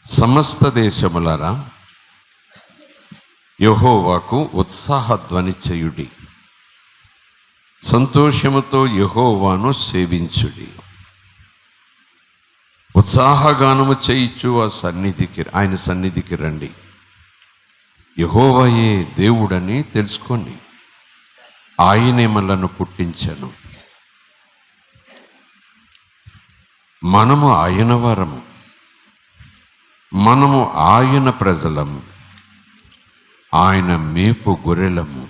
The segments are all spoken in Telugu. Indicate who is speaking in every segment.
Speaker 1: సమస్త దేశములారా యెహోవాకు ఉత్సాహధ్వని చేయుడి, సంతోషముతో యెహోవాను సేవించుడి. ఉత్సాహగానము చేయిచు ఆయన సన్నిధికి రండి. యెహోవాయే దేవుడని తెలుసుకోండి, ఆయనే మనలను పుట్టించెను. మనము ఆయన వారము, మనము ఆయన ప్రజలము, ఆయన మేపు గొర్రెలము.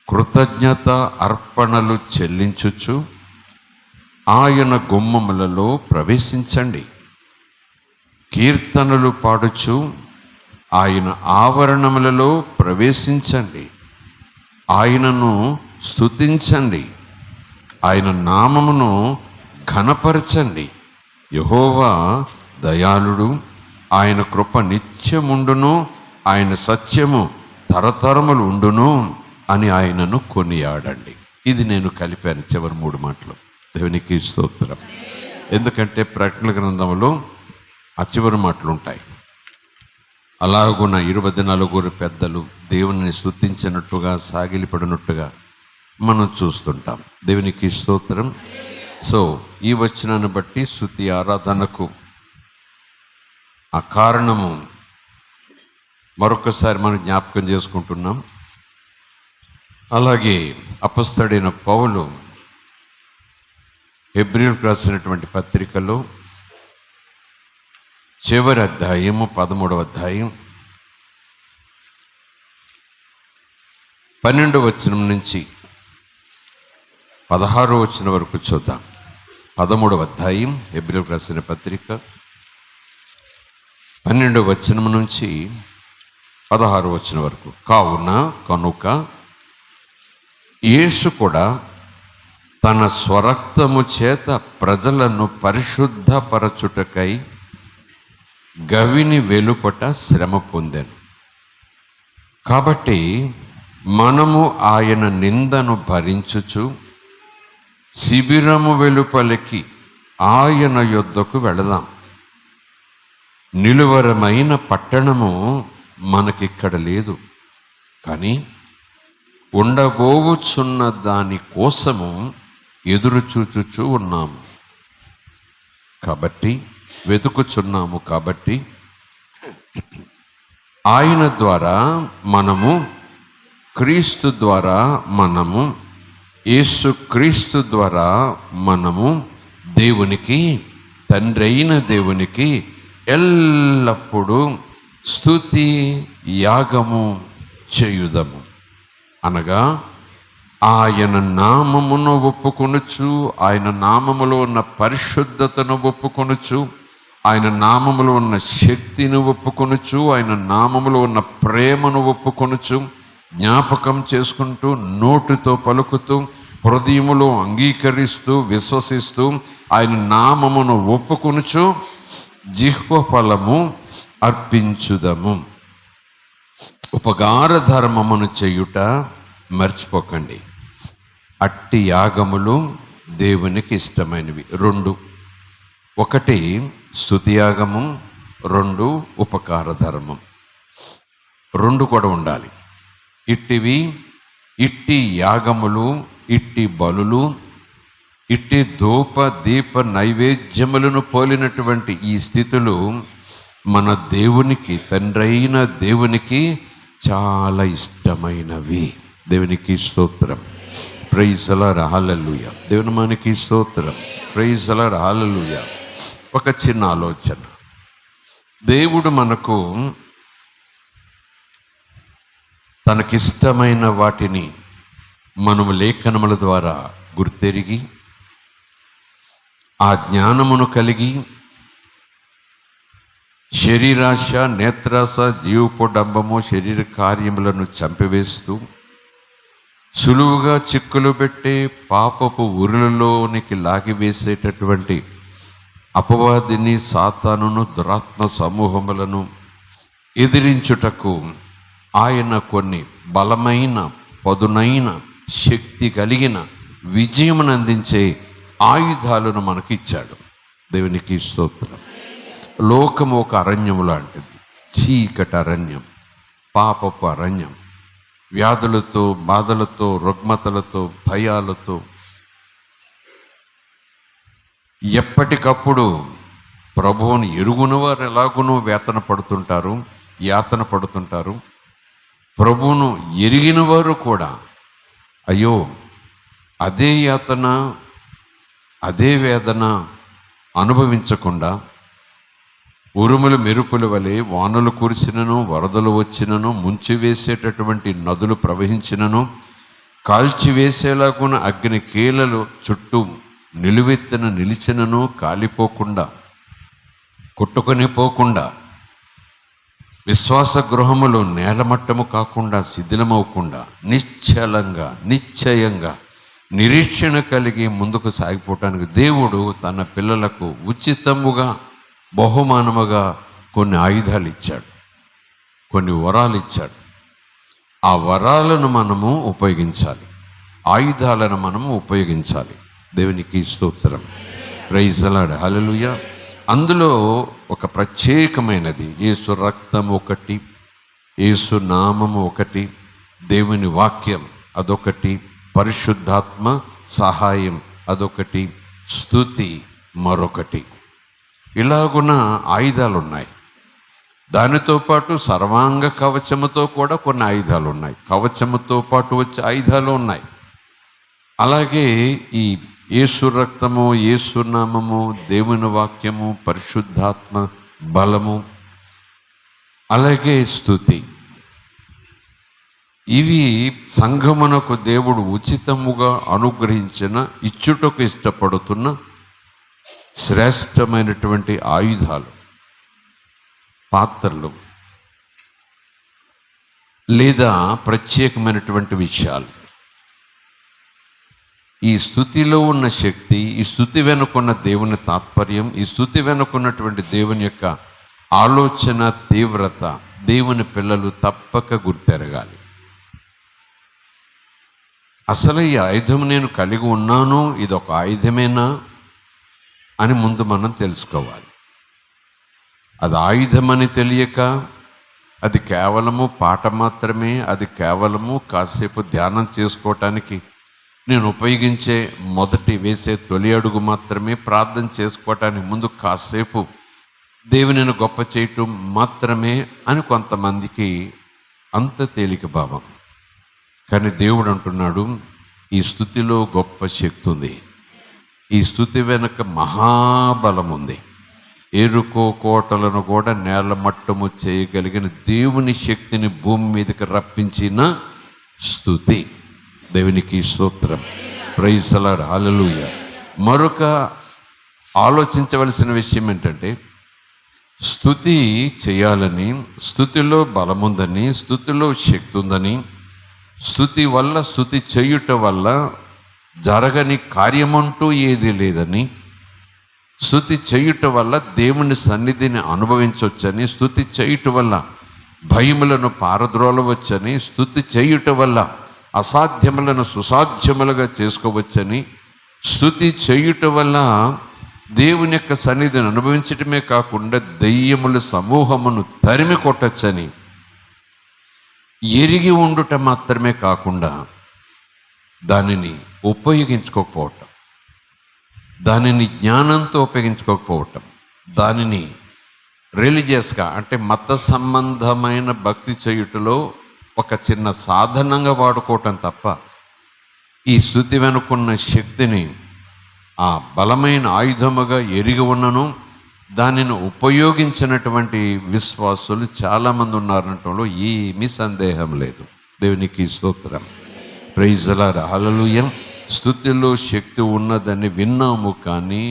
Speaker 1: కృతజ్ఞత అర్పణలు చెల్లించుచు ఆయన గుమ్మములలో ప్రవేశించండి. కీర్తనలు పాడుచు ఆయన ఆవరణములలో ప్రవేశించండి. ఆయనను స్తుతించండి, ఆయన నామమును ఘనపరచండి. యెహోవా దయాళుడు, ఆయన కృప నిత్యముండును, ఆయన సత్యము తరతరములు ఉండును అని ఆయనను కొనియాడండి. ఇది నేను కలిపాను చివరి 3 మాటలు. దేవునికి స్తోత్రం. ఎందుకంటే ప్రకటన గ్రంథంలో ఆ చివరి మాటలు ఉంటాయి. అలాగున 24 పెద్దలు దేవుని స్తుతించినట్టుగా సాగిలిపడినట్టుగా మనం చూస్తుంటాం. దేవునికి స్తోత్రం. సో ఈ వచనాన్ని బట్టి స్తుతి ఆరాధనకు ఆ కారణము మరొకసారి మనం జ్ఞాపకం చేసుకుంటున్నాం. అలాగే అపొస్తలుడైన పౌలు హెబ్రీయులకు రాసినటువంటి పత్రికలో చివరి అధ్యాయము 13వ అధ్యాయం 12వ వచనం నుంచి 16వ వచనం వరకు చూద్దాం. 13వ అధ్యాయం హెబ్రీయులకు రాసిన పత్రిక 12వ వచనం నుంచి 16వ వచనం వరకు. కనుక యేసు కూడా తన స్వరక్తము చేత ప్రజలను పరిశుద్ధపరచుటకై గవిని వెలుపట శ్రమ పొందాను. కాబట్టి మనము ఆయన నిందను భరించుచు శిబిరము వెలుపలికి ఆయన యొద్దకు వెళదాం. నిలువరమైన పట్టణము మనకిక్కడ లేదు, కానీ ఉండబోవుచున్న దాని కోసము ఎదురు చూచుచూ ఉన్నాము. కాబట్టి వెతుకుచున్నాము. కాబట్టి ఆయన ద్వారా మనము, క్రీస్తు ద్వారా మనము, యేసు క్రీస్తు ద్వారా మనము దేవునికి, తండ్రి అయిన దేవునికి ఎల్లప్పుడూ స్తుతి యాగము చేయుదము. అనగా ఆయన నామమును ఒప్పుకొనుచు, ఆయన నామములో ఉన్న పరిశుద్ధతను ఒప్పుకొనుచు, ఆయన నామములో ఉన్న శక్తిని ఒప్పుకొనుచు, ఆయన నామములో ఉన్న ప్రేమను ఒప్పుకొనుచు, జ్ఞాపకం చేసుకుంటూ, నోటితో పలుకుతూ, హృదయములో అంగీకరిస్తూ, విశ్వసిస్తూ, ఆయన నామమును ఒప్పుకొనుచు జిహ్వ ఫలము అర్పించుదము. ఉపకార ధర్మమును చేయుట మర్చిపోకండి. అట్టి యాగములు దేవునికి ఇష్టమైనవి 2. 1 స్తుతి యాగము, 2 ఉపకార ధర్మం. 2 కూడా ఉండాలి. ఇట్టి యాగములు, ఇట్టి బలులు, ఇట్టి ధూప దీప నైవేద్యములను పోలినటువంటి ఈ స్థితులు మన దేవునికి, తండ్రైన దేవునికి చాలా ఇష్టమైనవి. దేవునికి స్తోత్రం. Praise the lord. హల్లెలూయా. దేవుని మనకి స్తోత్రం. Praise the lord. హల్లెలూయా. ఒక చిన్న ఆలోచన. దేవుడు మనకు తనకిష్టమైన వాటిని మనము లేఖనముల ద్వారా గుర్తెరిగి, ఆ జ్ఞానమును కలిగి, శరీరాశ, నేత్రాశ, జీవపోడంబము, శరీర కార్యములను చంపివేస్తూ, సులువుగా చిక్కులు పెట్టే పాపపు ఉరులలోనికి లాగివేసేటటువంటి అపవాదిని, సాతానును, దురాత్మ సమూహములను ఎదిరించుటకు ఆయన కొన్ని బలమైన, పదునైన, శక్తి కలిగిన, విజయమును అందించే ఆయుధాలను మనకిచ్చాడు. దేవునికి స్తోత్రం. లోకము ఒక అరణ్యము లాంటిది, చీకటి అరణ్యం, పాపపు అరణ్యం, వ్యాధులతో, బాధలతో, రుగ్మతలతో, భయాలతో ఎప్పటికప్పుడు ప్రభువుని ఎరుగున వారు ఎలాగునో యాతన పడుతుంటారు. ప్రభువును ఎరిగిన వారు కూడా అయ్యో అదే యాతన, అదే వేదన అనుభవించకుండా ఉరుములు మెరుపుల వలె వానలు కురిసినను, వరదలు వచ్చినను, ముంచివేసేటటువంటి నదులు ప్రవహించినను, కాల్చివేసేలాగున అగ్ని కీలలు చుట్టూ నిలువెత్తిన నిలిచినను కాలిపోకుండా, కొట్టుకొని పోకుండా, విశ్వాస గృహములు నేలమట్టము కాకుండా, శిథిలమవకుండా, నిశ్చయంగా నిరీక్షణ కలిగి ముందుకు సాగిపోవటానికి దేవుడు తన పిల్లలకు ఉచితముగా బహుమానముగా కొన్ని ఆయుధాలు ఇచ్చాడు, కొన్ని వరాలు ఇచ్చాడు. ఆ వరాలను మనము ఉపయోగించాలి, ఆయుధాలను మనము ఉపయోగించాలి. దేవునికి స్తోత్రం, ప్రైజ్ ది లార్డ్, హల్లెలూయా. అందులో ఒక ప్రత్యేకమైనది యేసు రక్తం ఒకటి, యేసు నామము ఒకటి, దేవుని వాక్యం అదొకటి, పరిశుద్ధాత్మ సహాయం అదొకటి, స్తుతి మరొకటి. ఇలాగున ఆయుధాలు ఉన్నాయి. దానితో పాటు సర్వాంగ కవచముతో కూడా కొన్ని ఆయుధాలు ఉన్నాయి. కవచముతో పాటు వచ్చే ఆయుధాలు ఉన్నాయి. అలాగే ఈ యేసు రక్తము, యేసు నామము, దేవుని వాక్యము, పరిశుద్ధాత్మ బలము, అలాగే స్తుతి, ఇవి సంఘమునకు దేవుడు ఉచితముగా అనుగ్రహించిన, ఇచ్చుటకు ఇష్టపడుతున్న శ్రేష్టమైనటువంటి ఆయుధాలు, పాత్రలు లేదా ప్రత్యేకమైనటువంటి విషయాలు. ఈ స్తుతిలో ఉన్న శక్తి, ఈ స్తుతి వెనుకున్న దేవుని తాత్పర్యం, ఈ స్తుతి వెనుకున్నటువంటి దేవుని యొక్క ఆలోచన తీవ్రత దేవుని పిల్లలు తప్పక గుర్తెరగాలి. అసలు ఈ ఆయుధం నేను కలిగి ఉన్నాను, ఇది ఒక ఆయుధమేనా అని ముందు మనం తెలుసుకోవాలి. అది ఆయుధమని తెలియక అది కేవలము పాట మాత్రమే, అది కేవలము కాసేపు ధ్యానం చేసుకోవటానికి నేను ఉపయోగించే వేసే తొలి అడుగు మాత్రమే, ప్రార్థన చేసుకోవటానికి ముందు కాసేపు దేవునిని గొప్ప చేయటం మాత్రమే అని కొంతమందికి అంత తేలిక భావం. కానీ దేవుడు అంటున్నాడు, ఈ స్తుతిలో గొప్ప శక్తి ఉంది, ఈ స్తుతి వెనుక మహాబలం ఉంది. ఎరుకో కోటలను కూడా నేలమట్టము చేయగలిగిన దేవుని శక్తిని భూమి మీదకి రప్పించిన స్తుతి. దేవునికి స్తోత్రం, ప్రైజ్ ది లార్డ్, హల్లెలూయా. మరొక ఆలోచించవలసిన విషయం ఏంటంటే, స్తుతి చేయాలని, స్తుతిలో బలముందని, స్తుతిలో శక్తి ఉందని, స్తుతి వల్ల, స్తుతి చేయుట వల్ల జరగని కార్యమంటూ ఏది లేదని, స్తుతి చేయుట వల్ల దేవుని సన్నిధిని అనుభవించవచ్చని, స్తుతి చేయుట వల్ల భయములను పారద్రోలవచ్చని, స్తుతి చేయుట వల్ల అసాధ్యములను సుసాధ్యములుగా చేసుకోవచ్చని, స్తుతి చేయుట వల్ల దేవుని యొక్క సన్నిధిని అనుభవించటమే కాకుండా దెయ్యముల సమూహమును తరిమి కొట్టచ్చని ఎరిగి ఉండుట మాత్రమే కాకుండా దానిని ఉపయోగించుకోకపోవటం, దానిని జ్ఞానంతో ఉపయోగించుకోకపోవటం, దానిని రిలీజియస్గా అంటే మత సంబంధమైన భక్తి చేయుటలో ఒక చిన్న సాధనంగా వాడుకోవటం తప్ప, ఈ స్తుతి వెనుకున్న శక్తిని ఆ బలమైన ఆయుధముగా ఎరిగి ఉన్నను దానిని ఉపయోగించినటువంటి విశ్వాసులు చాలామంది ఉన్నారనటంలో ఏమీ సందేహం లేదు. దేవునికి స్తోత్రం, ప్రైజ్ ది లార్డ్, హల్లెలూయా. స్తుతిలో శక్తి ఉన్నదని విన్నాము కానీ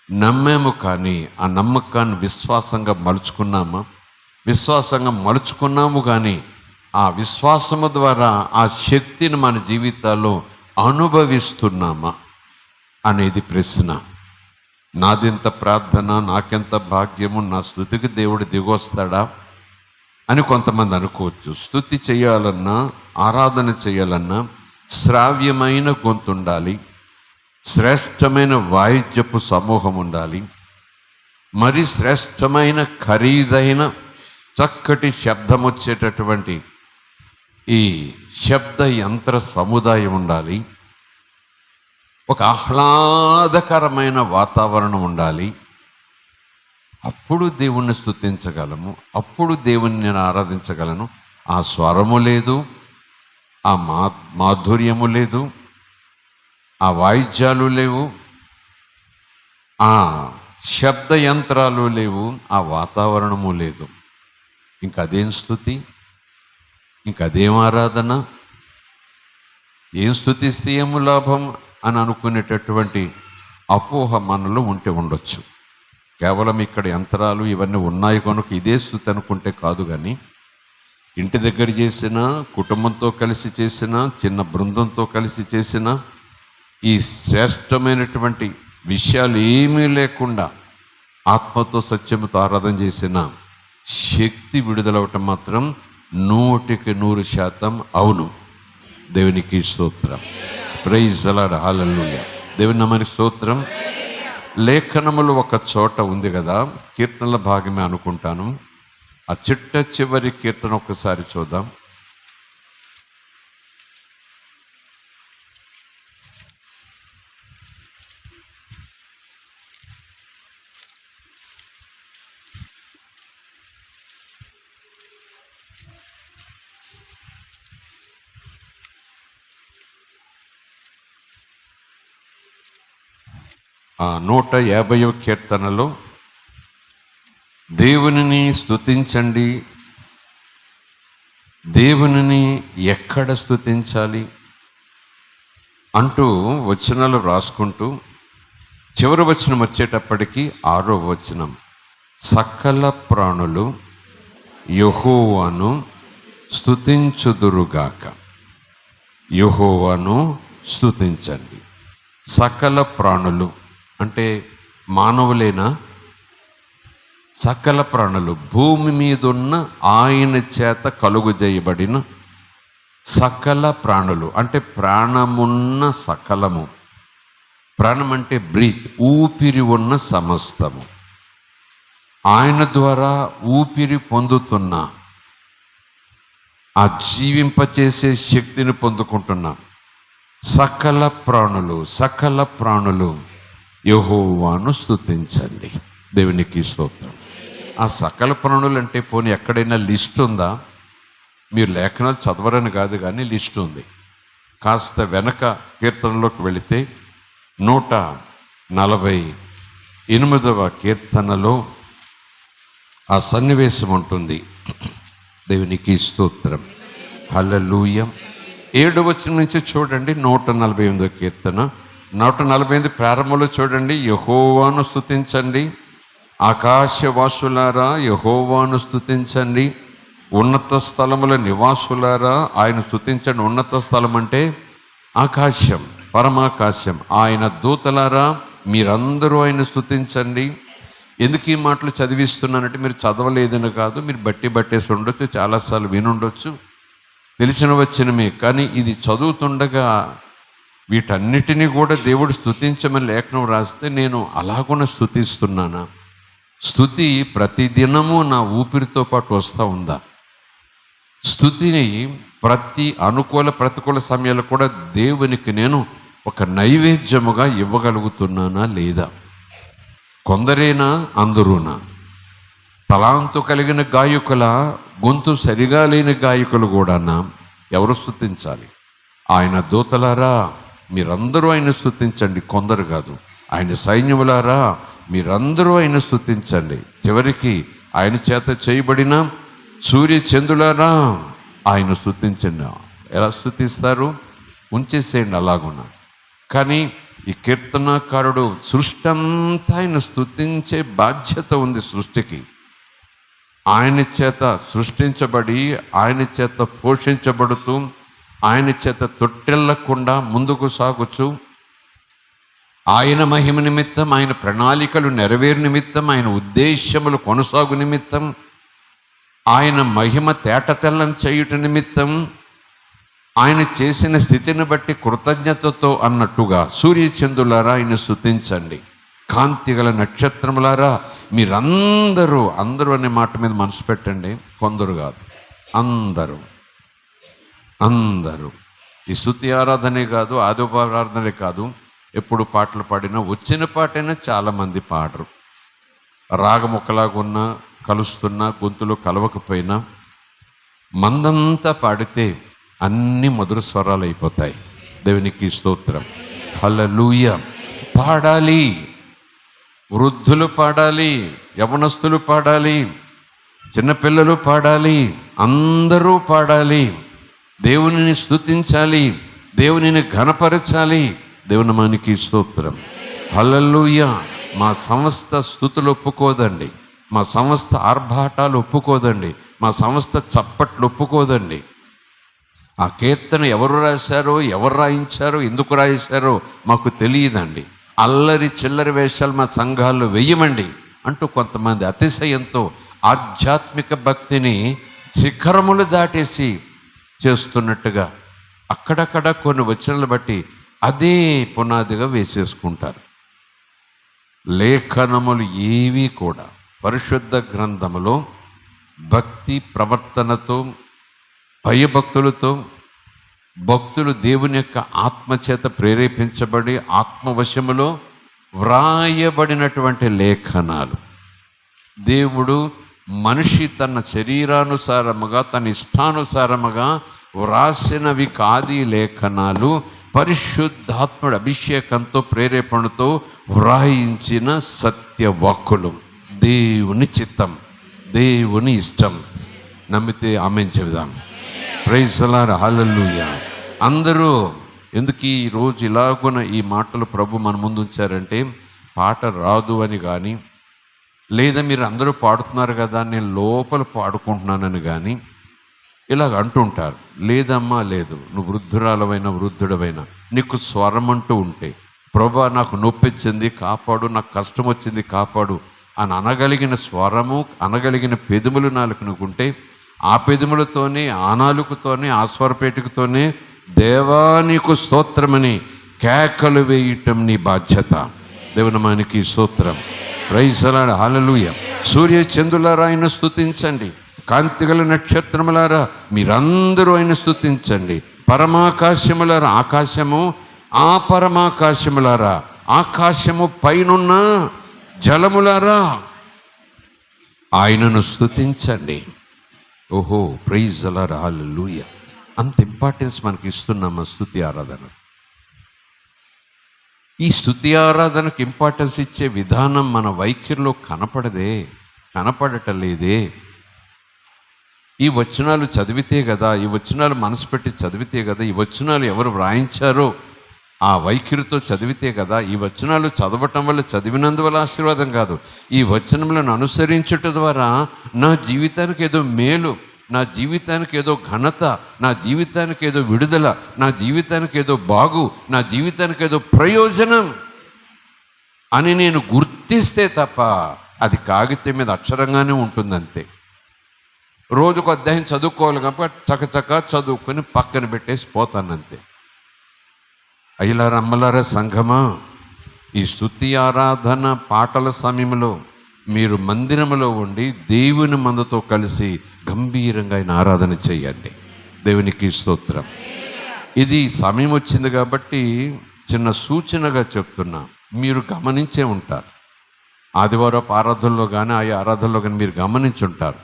Speaker 1: నమ్మాము కానీ ఆ నమ్మకాన్ని విశ్వాసంగా మలుచుకున్నాము కానీ ఆ విశ్వాసము ద్వారా ఆ శక్తిని మన జీవితాల్లో అనుభవిస్తున్నామా అనేది ప్రశ్న. నాదెంత ప్రార్థన, నాకెంత భాగ్యము, నా స్తుతికి దేవుడు దిగొస్తాడా అని కొంతమంది అనుకోవచ్చు. స్తుతి చేయాలన్నా, ఆరాధన చేయాలన్నా శ్రావ్యమైన గొంతు ఉండాలి, శ్రేష్టమైన వాయిద్యపు సమూహం ఉండాలి, మరి శ్రేష్టమైన ఖరీదైన చక్కటి శబ్దం వచ్చేటటువంటి ఈ శబ్ద యంత్ర సముదాయం ఉండాలి. ఒక ఆహ్లాదకరమైన వాతావరణం ఉండాలి. అప్పుడు దేవుణ్ణి స్తుతించగలము, అప్పుడు దేవుణ్ణి నేను ఆరాధించగలను. ఆ స్వరము లేదు, ఆ మాధుర్యము లేదు, ఆ వాయిద్యాలు లేవు, ఆ శబ్ద యంత్రాలు లేవు, ఆ వాతావరణము లేదు. ఇంకదేం స్తుతి, ఇంకదేం ఆరాధన, ఏం స్తుతిస్తే ఏము లాభం అని అనుకునేటటువంటి అపోహ మనలో ఉంటే ఉండొచ్చు. కేవలం ఇక్కడ యంత్రాలు ఇవన్నీ ఉన్నాయి కనుక ఇదే స్తుతి అనుకుంటే కాదు. కానీ ఇంటి దగ్గర చేసిన, కుటుంబంతో కలిసి చేసిన, చిన్న బృందంతో కలిసి చేసిన ఈ శ్రేష్టమైనటువంటి విషయాలు ఏమీ లేకుండా ఆత్మతో సత్యముతో ఆరాధన చేసిన శక్తి విడుదలవటం మాత్రం 100% అవును. దేవునికి స్తోత్రం. Praise the lord, hallelujah. దేవుని నామానికి స్తోత్రం. లేఖనములు ఒక చోట ఉంది కదా, కీర్తనల భాగమే అనుకుంటాను. ఆ చివరి కీర్తన ఒకసారి చూద్దాం. ఆ 150వ కీర్తనలో దేవునిని స్తుతించండి, దేవునిని ఎక్కడ స్తుతించాలి అంటూ వచనాలు రాసుకుంటూ చివరి వచనం వచ్చేటప్పటికి 6వ వచనం, సకల ప్రాణులు యెహోవాను స్తుతించుదురుగాక. యెహోవాను స్తుతించండి. సకల ప్రాణులు అంటే మానవులేనా? సకల ప్రాణులు, భూమి మీద ఉన్న ఆయన చేత కలుగు చేయబడిన సకల ప్రాణులు అంటే ప్రాణమున్న సకలము. ప్రాణం అంటే బ్రీత్, ఊపిరి ఉన్న సమస్తము. ఆయన ద్వారా ఊపిరి పొందుతున్న, ఆ జీవింపచేసే శక్తిని పొందుకుంటున్నాం. సకల ప్రాణులు యెహోవాను స్తుతించండి. దేవునికి స్తోత్రం. ఆ సకల ప్రాణులు అంటే పోనీ ఎక్కడైనా లిస్ట్ ఉందా? మీరు లేఖనాలు చదవరని కాదు, కానీ లిస్ట్ ఉంది. కాస్త వెనక కీర్తనలోకి వెళితే 148వ కీర్తనలో ఆ సన్నివేశం ఉంటుంది. దేవునికి స్తోత్రం, హల్లెలూయా. 7వ వచనం నుంచి చూడండి. 148వ కీర్తన 148 ప్రారంభంలో చూడండి. యెహోవాను స్తుతించండి, ఆకాశవాసులారా యెహోవాను స్తుతించండి, ఉన్నత స్థలముల నివాసులారా ఆయన స్తుతించండి. ఉన్నత స్థలం అంటే ఆకాశం, పరమాకాశం. ఆయన దూతలారా మీరందరూ ఆయన స్తుతించండి. ఎందుకు ఈ మాటలు చదివిస్తున్నానంటే మీరు చదవలేదని కాదు, మీరు బట్టేసి ఉండొచ్చు, చాలాసార్లు వినుండొచ్చు, తెలిసిన వచ్చినమే. కానీ ఇది చదువుతుండగా వీటన్నిటినీ కూడా దేవుడు స్తుతించమని లేఖనం రాస్తే నేను అలాగున స్తుతిస్తున్నానా? స్తుతి ప్రతిదినము నా ఊపిరితో పాటు వస్తూ ఉందా? స్తుతిని ప్రతి అనుకూల ప్రతికూల సమయాల్లో కూడా దేవునికి నేను ఒక నైవేద్యముగా ఇవ్వగలుగుతున్నానా లేదా? కొందరేనా, అందరూనా? తలాంతు కలిగిన గాయకుల, గొంతు సరిగా లేని గాయకులు కూడానా? ఎవరు స్తుతించాలి? ఆయన దూతలారా మీరందరూ ఆయన స్తుతించండి. కొందరు కాదు, ఆయన సైన్యములారా మీరందరూ ఆయన స్తుతించండి. చివరికి ఆయన చేత చేయబడిన సూర్య చంద్రులారా ఆయన స్తుతించండి. ఎలా స్తుతిస్తారు? ఉంచేసేయండి అలాగున్నా. కానీ ఈ కీర్తనాకారుడు సృష్టి అంతా ఆయన స్తుతించే బాధ్యత ఉంది. సృష్టికి ఆయన చేత సృష్టించబడి, ఆయన చేత పోషించబడుతూ, ఆయన చేత తొట్టెళ్లకుండా ముందుకు సాగుచు, ఆయన మహిమ నిమిత్తం, ఆయన ప్రణాళికలు నెరవేరు నిమిత్తం, ఆయన ఉద్దేశ్యములు కొనసాగు నిమిత్తం, ఆయన మహిమ తేటతెల్లం చేయుట నిమిత్తం, ఆయన చేసిన స్థితిని బట్టి కృతజ్ఞతతో అన్నట్టుగా సూర్యచంద్రులారా ఆయన స్తుతించండి. కాంతి గల నక్షత్రములారా మీరందరూ, అందరూ అనే మాట మీద మనసు పెట్టండి, కొందరు కాదు, అందరూ. ఈ స్తుతి ఆరాధనే కాదు, ఆరాధనే కాదు, ఎప్పుడు పాటలు పాడినా వచ్చిన పాటైనా చాలామంది పాడరు. రాగం ఒకలాగున్నా, కలుస్తున్నా, గొంతులో కలవకపోయినా మందంతా పాడితే అన్ని మధుర స్వరాలు అయిపోతాయి. దేవునికి స్తోత్రం, హల్లెలూయా. పాడాలి, వృద్ధులు పాడాలి, యవనస్తులు పాడాలి, చిన్నపిల్లలు పాడాలి, అందరూ పాడాలి, దేవునిని స్తుతించాలి, దేవునిని ఘనపరచాలి. దేవుని మనకి స్తోత్రం, హల్లెలూయా. మా సమస్త స్తుతులు ఒప్పుకోదండి, మా సమస్త ఆర్భాటాలు ఒప్పుకోదండి, మా సమస్త చప్పట్లు ఒప్పుకోదండి. ఆ కీర్తన ఎవరు రాశారో, ఎవరు రాయించారో, ఎందుకు రాయించారో మాకు తెలియదండి. అల్లరి చిల్లరి వేషాలు మా సంఘాల్లో వెయ్యమండి అంటూ కొంతమంది అతిశయంతో ఆధ్యాత్మిక భక్తిని శిఖరములు దాటేసి చేస్తున్నట్టుగా అక్కడక్కడ కొన్ని వచనాలు బట్టి అదే పునాదిగా వేసేసుకుంటారు. లేఖనములు ఏవి కూడా పరిశుద్ధ గ్రంథములో భక్తి ప్రవర్తనతో, భయభక్తులతో, భక్తులు దేవుని యొక్క ఆత్మచేత ప్రేరేపించబడి ఆత్మవశములో వ్రాయబడినటువంటి లేఖనాలు. దేవుడు మనిషి తన శరీరానుసారముగా, తన ఇష్టానుసారముగా వ్రాసినవి కాది లేఖనాలు, పరిశుద్ధాత్ముడు అభిషేకంతో ప్రేరేపణతో వ్రాయించిన సత్యవాక్కులు. దేవుని చిత్తం, దేవుని ఇష్టం. నమ్మితే ఆమేన్ చెబుదాం. ప్రైజ్ ది లార్డ్, హల్లెలూయా. అందరూ ఎందుకు ఈరోజు ఇలాగున ఈ మాటలు ప్రభు మన ముందు ఉంచారంటే, పాట రాదు అని కానీ, లేదా మీరు అందరూ పాడుతున్నారు కదా నేను లోపల పాడుకుంటున్నానని కానీ ఇలాగ అంటుంటారు. లేదమ్మా, లేదు, నువ్వు వృద్ధురాలవైనా వృద్ధుడవైనా నీకు స్వరం అంటూ ఉంటే, ప్రభా నాకు నొప్పిచ్చింది కాపాడు, నాకు కష్టం వచ్చింది కాపాడు అని అనగలిగిన స్వరము, అనగలిగిన పెదములు నాలుకనుకుంటే, ఆ పెదములతోనే, ఆ నాలుకతోనే, ఆ స్వరపేటికతోనే దేవా నీకు స్తోత్రమని కేకలు వేయటం నీ బాధ్యత. దేవుని మనకి స్తోత్రం, ప్రైజ్ ది లార్డ్, హల్లెలూయా. సూర్య చంద్రులారా ఆయన స్తుతించండి, కాంతిగల నక్షత్రములారా మీరందరూ ఆయన స్తుతించండి. పరమాకాశములారా, ఆకాశము, ఆ పరమాకాశములారా, ఆకాశము పైనున్న జలములారా ఆయనను స్తుతించండి. ఓహో, ప్రైజ్ ది లార్డ్, హల్లెలూయా. అంత ఇంపార్టెన్స్ మనకి ఇస్తున్నామా స్తుతి ఆరాధన? ఈ స్తుతి ఆరాధనకు ఇంపార్టెన్స్ ఇచ్చే విధానం మన వైఖరిలో కనపడటం లేదే. ఈ వచనాలు చదివితే కదా, ఈ వచనాలు మనసు పెట్టి చదివితే కదా, ఈ వచనాలు ఎవరు వ్రాయించారో ఆ వైఖరితో చదివితే కదా, ఈ వచనాలు చదవటం వల్ల, చదివినందువల్ల ఆశీర్వాదం కాదు, ఈ వచనములను అనుసరించటం ద్వారా నా జీవితానికి ఏదో మేలు, నా జీవితానికి ఏదో ఘనత, నా జీవితానికి ఏదో విడుదల, నా జీవితానికి ఏదో బాగు, నా జీవితానికి ఏదో ప్రయోజనం అని నేను గుర్తిస్తే తప్ప అది కాగితం మీద అక్షరంగానే ఉంటుందంతే. రోజుకు అధ్యాయం చదువుకోవాలి కాబట్టి చకచక చదువుకొని పక్కన పెట్టేసి పోతానంతే. అయ్యలారా, అమ్మలారా, సంఘమా, ఈ స్తుతి ఆరాధన పాటల సమయంలో మీరు మందిరంలో ఉండి దేవుని మందతో కలిసి గంభీరంగా ఆయన ఆరాధన చేయండి. దేవునికి స్తోత్రం. ఇది సమయం వచ్చింది కాబట్టి చిన్న సూచనగా చెప్తున్నా, మీరు గమనించే ఉంటారు. ఆదివారపు ఆరాధనలో కానీ, ఆయా ఆరాధనలో కానీ మీరు గమనించుంటారు.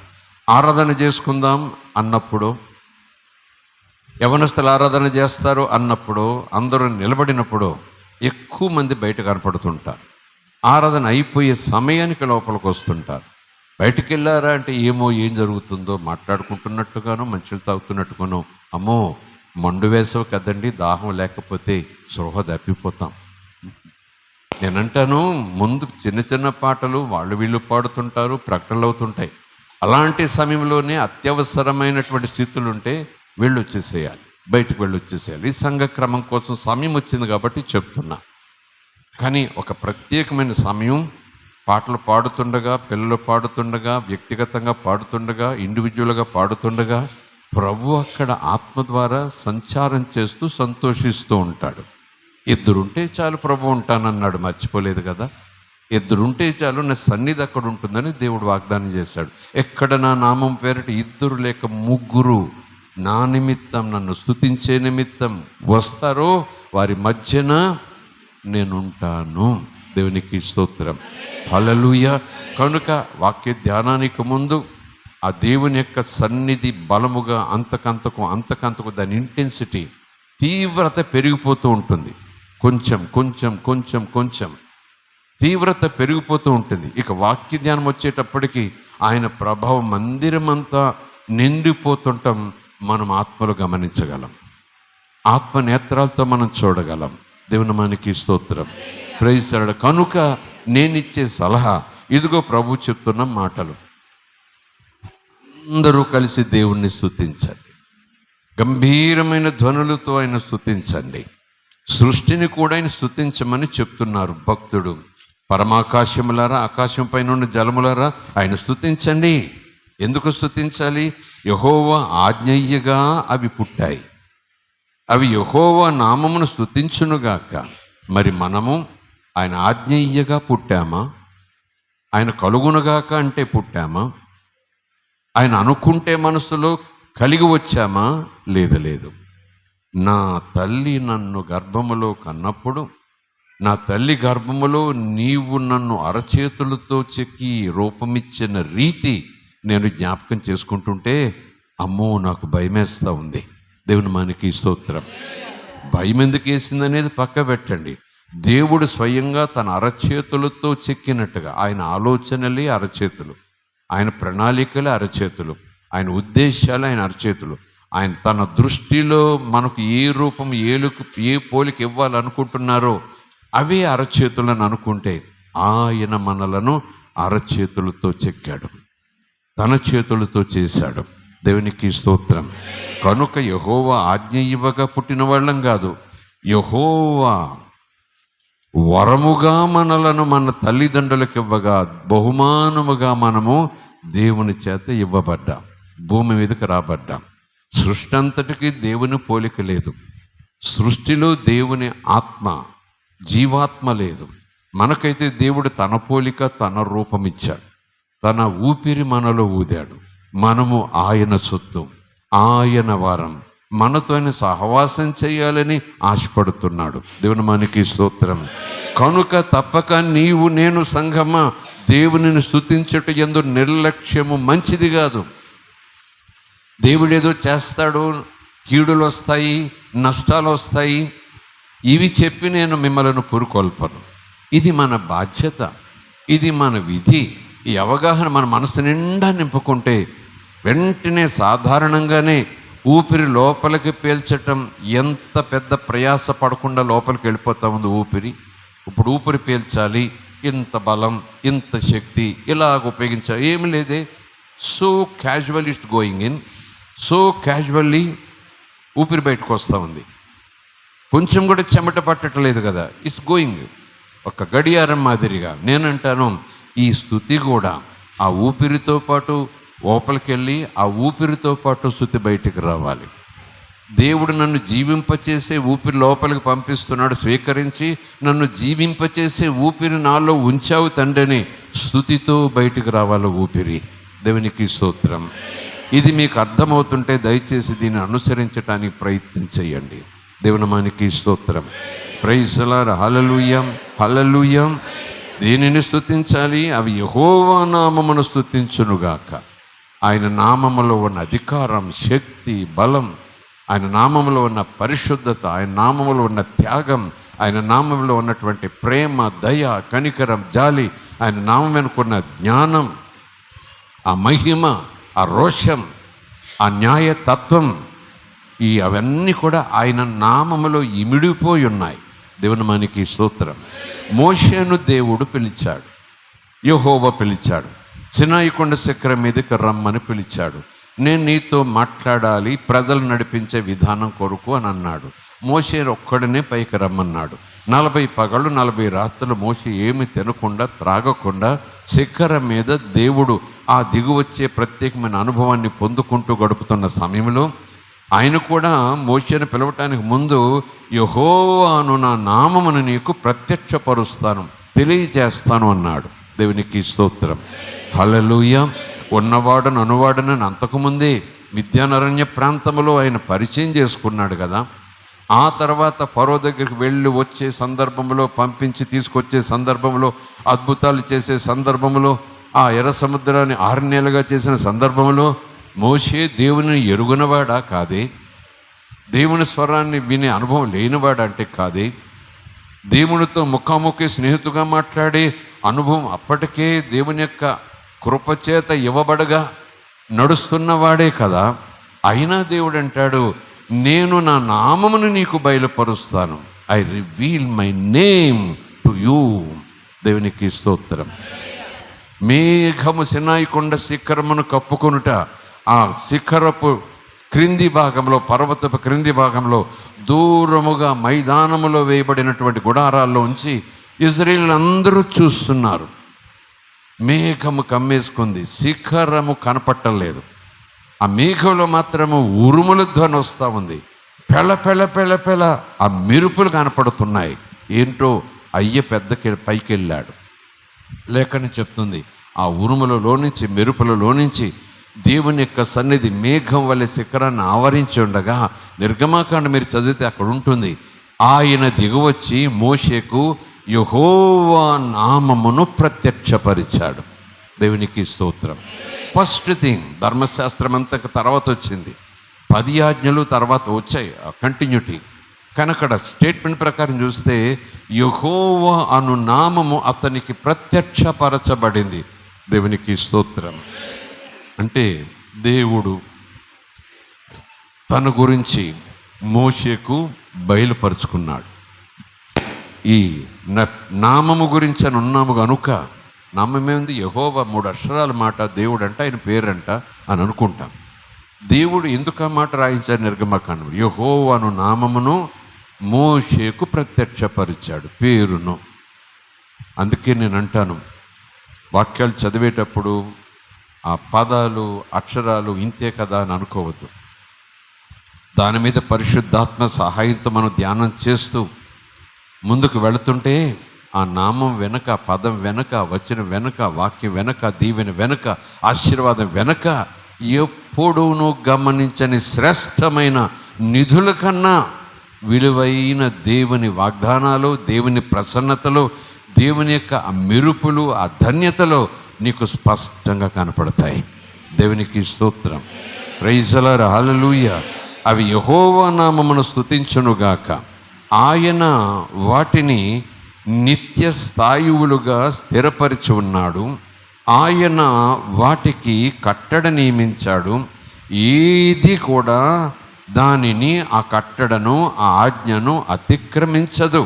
Speaker 1: ఆరాధన చేసుకుందాం అన్నప్పుడు, యవనస్తులు ఆరాధన చేస్తారు అన్నప్పుడు, అందరూ నిలబడినప్పుడు ఎక్కువ మంది బయట కనపడుతుంటారు. ఆరాధన అయిపోయే సమయానికి లోపలికి వస్తుంటారు. బయటికి వెళ్ళారా అంటే ఏమో ఏం జరుగుతుందో మాట్లాడుకుంటున్నట్టుగానో, మంచులు తాగుతున్నట్టుగానో. అమ్మో, మండు వేసవి కదండి, దాహం లేకపోతే సృహ తప్పిపోతాం. నేనంటాను, ముందు చిన్న చిన్న పాటలు వాళ్ళు వీళ్ళు పాడుతుంటారు, ప్రకటనలు అవుతుంటాయి. అలాంటి సమయంలోనే అత్యవసరమైనటువంటి స్థితులు ఉంటే వెళ్ళి వచ్చేసేయాలి, బయటకు వెళ్ళి వచ్చేసేయాలి. ఈ సంఘ క్రమం కోసం సమయం వచ్చింది కాబట్టి చెప్తున్నా. కానీ ఒక ప్రత్యేకమైన సమయం, పాటలు పాడుతుండగా, పిల్లలు పాడుతుండగా, వ్యక్తిగతంగా పాడుతుండగా, ఇండివిజువల్గా పాడుతుండగా ప్రభు అక్కడ ఆత్మ ద్వారా సంచారం చేస్తూ సంతోషిస్తూ ఉంటాడు. ఇద్దరుంటే చాలు ప్రభు ఉంటానన్నాడు, మర్చిపోలేదు కదా. ఇద్దరుంటే చాలు, నా సన్నిధి అక్కడ ఉంటుందని దేవుడు వాగ్దానం చేశాడు. ఎక్కడ నా నామం పేరిట ఇద్దరు లేక ముగ్గురు నా నిమిత్తం, నన్ను స్తుతించే నిమిత్తం వస్తారో వారి మధ్యన నేనుంటాను. దేవునికి స్తోత్రం, హల్లెలూయా. కనుక వాక్య ధ్యానానికి ముందు ఆ దేవుని యొక్క సన్నిధి బలముగా అంతకంతకు దాని ఇంటెన్సిటీ, తీవ్రత పెరిగిపోతూ ఉంటుంది. కొంచెం తీవ్రత పెరిగిపోతూ ఉంటుంది. ఇక వాక్య ధ్యానం వచ్చేటప్పటికి ఆయన ప్రభావం మందిరమంతా నిండిపోతుంటాం. మనం ఆత్మలు గమనించగలం, ఆత్మ నేత్రాలతో మనం చూడగలం. దేవుని మనకి స్తోత్రం, ప్రైజ్ ది లార్డ్. కనుక నేనిచ్చే సలహా ఇదిగో ప్రభు చెప్తున్న మాటలు. అందరూ కలిసి దేవుణ్ణి స్తుతించండి, గంభీరమైన ధ్వనులతో ఆయన స్తుతించండి. సృష్టిని కూడా ఆయన స్తుతించమని చెప్తున్నారు భక్తుడు. పరమాకాశములారా, ఆకాశం పైన ఉన్న జలములారా ఆయన స్తుతించండి. ఎందుకు స్తుతించాలి? యెహోవా ఆజ్ఞయ్యగా అవి పుట్టాయి, అవి యెహోవా నామమును స్తుతించునుగాక. మరి మనము ఆయన ఆజ్ఞయ్యగా పుట్టామా? ఆయన కలుగునుగాక అంటే పుట్టామా? ఆయన అనుకుంటే మనసులో కలిగి వచ్చామా? లేదు. నా తల్లి నన్ను గర్భములో కన్నప్పుడు, నా తల్లి గర్భములో నీవు నన్ను అరచేతులతో చెక్కి రూపమిచ్చిన రీతి నేను జ్ఞాపకం చేసుకుంటుంటే అమ్మో నాకు భయమేస్తూ ఉంది. దేవుని మనకి స్తోత్రం. భయం ఎందుకు వేసిందనేది పక్క పెట్టండి. దేవుడు స్వయంగా తన అరచేతులతో చెక్కినట్టుగా, ఆయన ఆలోచనలే అరచేతులు, ఆయన ప్రణాళికలే అరచేతులు, ఆయన ఉద్దేశాలు ఆయన అరచేతులు. ఆయన తన దృష్టిలో మనకు ఏ రూపం, ఏ పోలిక ఇవ్వాలనుకుంటున్నారో అవే అరచేతులను అనుకుంటే ఆయన మనలను అరచేతులతో చెక్కాడు, తన చేతులతో చేశాడు. దేవునికి స్తోత్రం. కనుక యెహోవా ఆజ్ఞ ఇవ్వగా పుట్టిన వాళ్ళం కాదు, యెహోవా వరముగా మనలను మన తల్లిదండ్రులకు ఇవ్వగా బహుమానముగా మనము దేవుని చేత ఇవ్వబడ్డాం, భూమి మీదకి రాబడ్డాం. సృష్టి అంతటికీ దేవుని పోలిక లేదు. సృష్టిలో దేవుని ఆత్మ, జీవాత్మ లేదు. మనకైతే దేవుడు తన పోలిక, తన రూపం ఇచ్చాడు, తన ఊపిరి మనలో ఊదాడు. మనము ఆయన సొత్తు, ఆయన వారం, మనతో ఆయన సహవాసం చేయాలని ఆశపడుతున్నాడు. దేవుని మనకి స్తోత్రం. కనుక తప్పక నీవు నేను సంఘమా దేవునిని స్తుతించుట యందు నిర్లక్ష్యము మంచిది కాదు. దేవుడు ఏదో చేస్తాడు, కీడులు వస్తాయి, నష్టాలు వస్తాయి, ఇవి చెప్పి నేను మిమ్మల్ని పురుకొల్పను. ఇది మన బాధ్యత, ఇది మన విధి. ఈ అవగాహన మన మనసు నిండా నింపుకుంటే వెంటనే సాధారణంగానే ఊపిరి లోపలికి పీల్చటం ఎంత పెద్ద ప్రయాస పడకుండా లోపలికి వెళ్ళిపోతా ఉంది ఊపిరి. ఇప్పుడు ఊపిరి పీల్చాలి, ఇంత బలం, ఇంత శక్తి ఇలాగ ఉపయోగించాలి, ఏమి లేదే. So casual it's going in, so casually ఊపిరి బయటకు వస్తూ ఉంది. కొంచెం కూడా చెమట పట్టట్లేదు కదా, ఇట్స్ గోయింగ్. ఒక గడియారం మాదిరిగా నేనంటాను, ఈ స్తుతి కూడా ఆ ఊపిరితో పాటు లోపలికి వెళ్ళి ఆ ఊపిరితో పాటు స్తుతి బయటికి రావాలి. దేవుడు నన్ను జీవింపచేసే ఊపిరి లోపలికి పంపిస్తున్నాడు, స్వీకరించి నన్ను జీవింపచేసే ఊపిరి నాలో ఉంచావు తండ్రిని స్తుతితో బయటికి రావాలి ఊపిరి. దేవునికి స్తోత్రం. ఇది మీకు అర్థమవుతుంటే దయచేసి దీన్ని అనుసరించడానికి ప్రయత్నం చేయండి. దేవుని మనకి స్తోత్రం. Praise the lord. Hallelujah, hallelujah. దేనిని స్తుతించాలి? అవి యెహోవా నామమును స్తుతించునుగాక. ఆయన నామములో ఉన్న అధికారం, శక్తి, బలం, ఆయన నామములో ఉన్న పరిశుద్ధత, ఆయన నామములో ఉన్న త్యాగం, ఆయన నామంలో ఉన్నటువంటి ప్రేమ, దయ, కనికరం, జాలి, ఆయన నామం వెనుకున్న జ్ఞానం, ఆ మహిమ, ఆ రోషం, ఆ న్యాయతత్వం, అవన్నీ కూడా ఆయన నామములో ఇమిడిపోయి ఉన్నాయి. దేవుని మనకి స్తోత్రం. మోషేను దేవుడు పిలిచాడు, యెహోవా పిలిచాడు, సినాయి కొండ శిఖరం మీదకి రమ్మని పిలిచాడు. నేను నీతో మాట్లాడాలి, ప్రజలు నడిపించే విధానం కొరకు అని అన్నాడు. మోషే ఒక్కడనే పైకి రమ్మన్నాడు. 40 పగళ్ళు 40 రాత్రులు మోషే ఏమి తినకుండా త్రాగకుండా శిఖరం మీద దేవుడు ఆ దిగువచ్చే ప్రత్యేకమైన అనుభవాన్ని పొందుకుంటూ గడుపుతున్న సమయంలో ఆయన కూడా మోషేను పిలవటానికి ముందు యెహోవా అను నా నామమును నీకు ప్రత్యక్షపరుస్తాను, తెలియజేస్తాను అన్నాడు. దేవునికి స్తోత్రం. హల్లెలూయా. ఉన్నవాడను అనువాడనని అంతకుముందే మిద్యానరణ్య ప్రాంతంలో ఆయన పరిచయం చేసుకున్నాడు కదా. ఆ తర్వాత ఫరో దగ్గరికి వెళ్ళి వచ్చే సందర్భంలో, పంపించి తీసుకొచ్చే సందర్భంలో, అద్భుతాలు చేసే సందర్భంలో, ఆ ఎర్ర సముద్రాన్ని 6 నెలలుగా చేసిన సందర్భంలో మోషే దేవుని ఎరుగనవాడా కాదే, దేవుని స్వరాన్ని వినే అనుభవం లేనివాడా అంటే కాదే, దేవునితో ముఖాముఖి స్నేహితుగా మాట్లాడే అనుభవం అప్పటికే దేవుని యొక్క కృపచేత ఇవ్వబడగా నడుస్తున్నవాడే కదా. అయినా దేవుడు అంటాడు, నేను నా నామమును నీకు బయలుపరుస్తాను. I reveal my name to you. దేవునికి స్తోత్రం. మేఘము సినాయి కొండ శిఖరమును కప్పుకొనుట, ఆ శిఖరపు క్రింది భాగంలో, పర్వతపు క్రింది భాగంలో దూరముగా మైదానములో వేయబడినటువంటి గుడారాల్లో ఉంచి ఇజ్రాయేల్ అందరూ చూస్తున్నారు. మేఘము కమ్మేసుకుంది, శిఖరము కనపట్టలేదు. ఆ మేఘంలో మాత్రము ఉరుముల ధ్వని వస్తూ ఉంది. పెళ్ళ పెళ్ళ పెళ్ళ పెళ్ళ ఆ మెరుపులు కనపడుతున్నాయి. ఏంటో అయ్య పైకి వెళ్ళాడు. లేఖని చెప్తుంది, ఆ ఉరుములలో నుంచి, మెరుపులలో నుంచి దేవుని యొక్క సన్నిధి మేఘం వలె శిఖరాన్ని ఆవరించి ఉండగా, నిర్గమాకాండ మీరు చదివితే అక్కడ ఉంటుంది, ఆయన దిగువచ్చి మోషేకు యెహోవా నామమును ప్రత్యక్షపరిచాడు. దేవునికి స్తోత్రం. ఫస్ట్ థింగ్, ధర్మశాస్త్రం అంతా తర్వాత వచ్చింది, 10 ఆజ్ఞలు తర్వాత వచ్చాయి, కంటిన్యూటీ. కానీ అక్కడ స్టేట్మెంట్ ప్రకారం చూస్తే యెహోవా అను నామము అతనికి ప్రత్యక్షపరచబడింది. దేవునికి స్తోత్రం. అంటే దేవుడు తన గురించి మోషేకు బయలుపరుచుకున్నాడు. ఈ నామము గురించి అని ఉన్నాము కనుక, నామమేంది, యెహోవా 3 అక్షరాల మాట, దేవుడు అంట, ఆయన పేరంట అని అనుకుంటాం. దేవుడు ఎందుకు ఆ మాట రాయించాడు నిర్గమకాండం? యెహోవాను నామమును మోషేకు ప్రత్యక్షపరిచాడు, పేరును. అందుకే నేను అంటాను, వాక్యాలు చదివేటప్పుడు ఆ పదాలు, అక్షరాలు ఇంతే కదా అని అనుకోవద్దు. దాని మీద పరిశుద్ధాత్మ సహాయంతో మనం ధ్యానం చేస్తూ ముందుకు వెళుతుంటే ఆ నామం వెనక, పదం వెనక, వచనం వెనక, వాక్యం వెనక, దీవెన వెనక, ఆశీర్వాదం వెనక ఎప్పుడూనూ గమనించని శ్రేష్టమైన నిధుల కన్నా విలువైన దేవుని వాగ్దానాలు, దేవుని ప్రసన్నతలు, దేవుని యొక్క ఆ మెరుపులు, ఆ ధన్యతలో నీకు స్పష్టంగా కనపడతాయి. దేవునికి స్తోత్రం. Praise the lord. హల్లెలూయా. అవి యెహోవా నామమును స్తుతించునుగాక. ఆయన వాటిని నిత్య స్థాయువులుగా స్థిరపరిచి ఉన్నాడు. ఆయన వాటికి కట్టడ నియమించాడు. ఏది కూడా దానిని, ఆ కట్టడను, ఆ ఆజ్ఞను అతిక్రమించదు.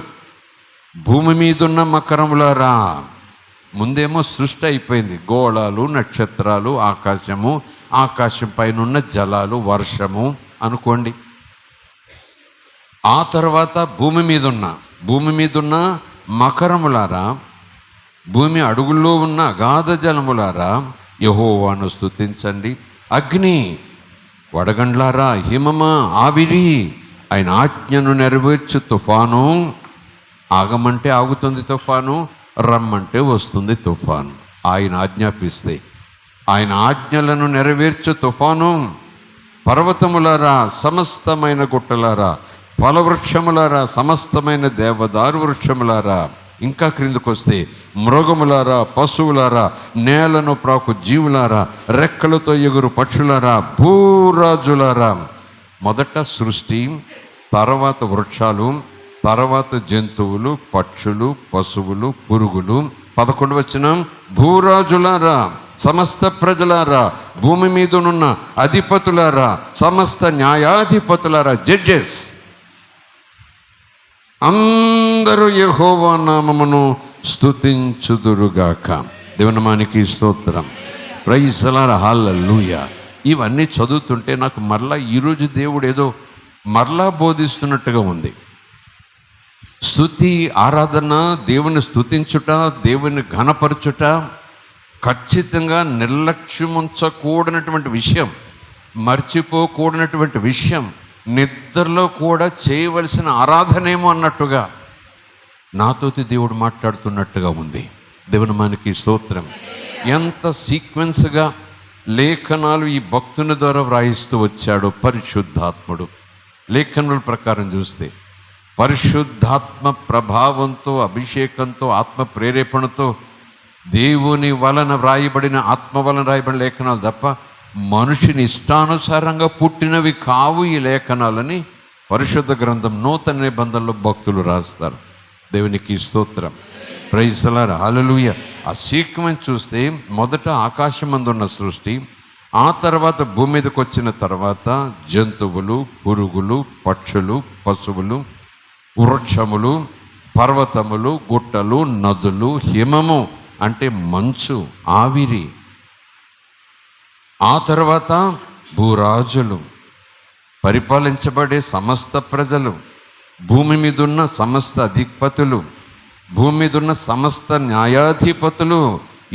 Speaker 1: భూమి మీదున్న మకరములారా, ముందేమో సృష్టి అయిపోయింది, గోళాలు, నక్షత్రాలు, ఆకాశము, ఆకాశం పైనున్న జలాలు, వర్షము అనుకోండి. ఆ తర్వాత భూమి మీదున్న మకరములారా, భూమి అడుగుల్లో ఉన్న అగాధ జలములారా యెహోవాను స్తుతించండి. అగ్ని, వడగండ్లారా, హిమమా, ఆవిరి, ఆయన ఆజ్ఞను నెరవేర్చు తుఫాను. ఆగమంటే ఆగుతుంది తుఫాను, రమ్మంటే వస్తుంది తుఫాను. ఆయన ఆజ్ఞాపిస్తే, ఆయన ఆజ్ఞలను నెరవేర్చు తుఫాను. పర్వతములారా, సమస్తమైన గుట్టలారా, ఫలవృక్షములారా, సమస్తమైన దేవదారు వృక్షములారా, ఇంకా క్రిందకు వస్తే మృగములారా, పశువులారా, నేలను ప్రాకు జీవులారా, రెక్కలతో ఎగురు పక్షులారా, భూరాజులారా. మొదట సృష్టి, తర్వాత వృక్షాలు, తర్వాత జంతువులు, పక్షులు, పశువులు, పురుగులు. 11వ వచనం, భూరాజులారా, సమస్త ప్రజలారా, భూమి మీదనున్న అధిపతులారా, సమస్త న్యాయాధిపతులారా, జడ్జెస్ అందరూ యెహోవా నామమును స్తుతించుదురుగాక. దేవునామానికి స్తోత్రం. Praise the lord. హల్లెలూయా. ఇవన్నీ చదువుతుంటే నాకు మరలా ఈరోజు దేవుడు ఏదో మరలా బోధిస్తున్నట్టుగా ఉంది. స్తుతి, ఆరాధన, దేవుని స్తుతించుట, దేవుని ఘనపరచుట ఖచ్చితంగా నిర్లక్ష్యముంచకూడనటువంటి విషయం, మర్చిపోకూడనటువంటి విషయం, నిద్రలో కూడా చేయవలసిన ఆరాధనేమో అన్నట్టుగా నాతోటి దేవుడు మాట్లాడుతున్నట్టుగా ఉంది. దేవుని మనకి స్తోత్రం. ఎంత సీక్వెన్స్గా లేఖనాలు ఈ భక్తుని ద్వారా వ్రాయిస్తూ వచ్చాడో పరిశుద్ధాత్ముడు. లేఖనాల ప్రకారం చూస్తే పరిశుద్ధాత్మ ప్రభావంతో, అభిషేకంతో, ఆత్మ ప్రేరేపణతో దేవుని వలన వ్రాయబడిన, ఆత్మ వలన రాయబడిన లేఖనాలు తప్ప మనుషుని ఇష్టానుసారంగా పుట్టినవి కావు ఈ లేఖనాలని పరిశుద్ధ గ్రంథం నూతన నిబంధనలో భక్తులు రాస్తారు. దేవునికి స్తోత్రం. ప్రైజ్ ది లార్డ్, హల్లెలూయా. ఆ సీక్వెన్స్ చూస్తే మొదట ఆకాశమందున్న సృష్టి, ఆ తర్వాత భూమి మీదకి వచ్చిన తర్వాత జంతువులు, పురుగులు, పక్షులు, పశువులు, వృక్షములు, పర్వతములు, గుట్టలు, నదులు, హిమము అంటే మంచు, ఆవిరి, ఆ తర్వాత భూరాజులు, పరిపాలించబడే సమస్త ప్రజలు, భూమి మీద ఉన్న సమస్త అధిపతులు, భూమి మీద ఉన్న సమస్త న్యాయాధిపతులు,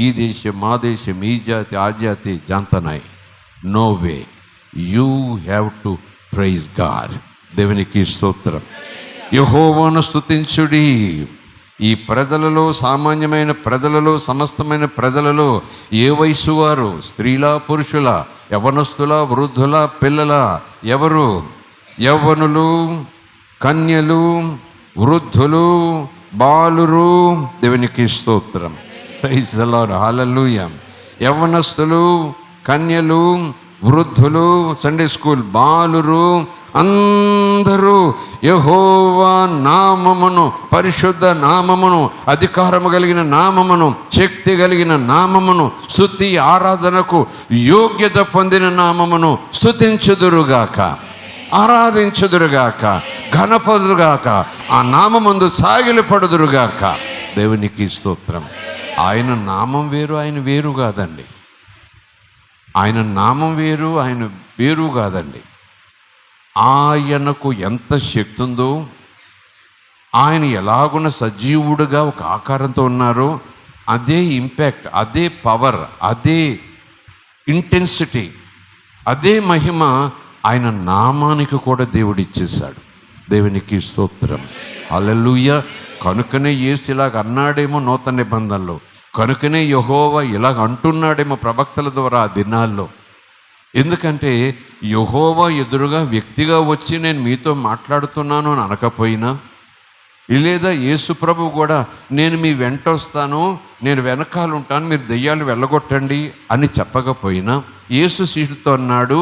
Speaker 1: ఈ దేశం, మా దేశం, ఈ జాతి, ఆ జాతి జాంతనాయి. No way, you have to praise god. దేవునికి స్తోత్రం. యెహోవాను స్తుతించుడి. ఈ ప్రజలలో, సామాన్యమైన ప్రజలలో, సమస్తమైన ప్రజలలో ఏ వయసు వారు, స్త్రీలా, పురుషుల, యవనస్తుల, వృద్ధుల, పిల్లల, ఎవరు? యవ్వనులు, కన్యలు, వృద్ధులు, బాలురు. దేవునికి స్తోత్రం. ప్రైజ్ ది లార్డ్, హల్లెలూయా. యవ్వనస్తులు, కన్యలు, వృద్ధులు, సండే స్కూల్ బాలురు అందరూ యెహోవా నామమును, పరిశుద్ధ నామమును, అధికారము కలిగిన నామమును, శక్తి కలిగిన నామమును, స్తుతి ఆరాధనకు యోగ్యత పొందిన నామమును స్తుతించుదురుగాక, ఆరాధించుదురుగాక, ఘనపదురుగాక, ఆ నామమందు సాగిలపడుదురుగాక. దేవునికి స్తోత్రం. ఆయన నామం వేరు, ఆయన వేరు కాదండి. ఆయన నామం వేరు, ఆయన వేరు కాదండి. ఆయనకు ఎంత శక్తి ఉందో, ఆయన ఎలాగున్న సజీవుడుగా ఒక ఆకారంతో ఉన్నారో అదే ఇంపాక్ట్, అదే పవర్, అదే ఇంటెన్సిటీ, అదే మహిమ ఆయన నామానికి కూడా దేవుడు ఇచ్చేశాడు. దేవునికి స్తోత్రం, హల్లెలూయా. కనుకనే యేసు ఇలాగ అన్నాడేమో నూతన నిబంధనలో, కనుకనే యెహోవా ఇలాగ అంటున్నాడేమో ప్రవక్తల ద్వారా ఆ దినాల్లో. ఎందుకంటే యెహోవా ఎదురుగా వ్యక్తిగా వచ్చి నేను మీతో మాట్లాడుతున్నాను అని అనకపోయినా, లేదా యేసు ప్రభు కూడా నేను మీ వెంట వస్తాను, నేను వెనకాల ఉంటాను, మీరు దెయ్యాలు వెళ్ళగొట్టండి అని చెప్పకపోయినా, యేసు శిష్యులతో అన్నాడు,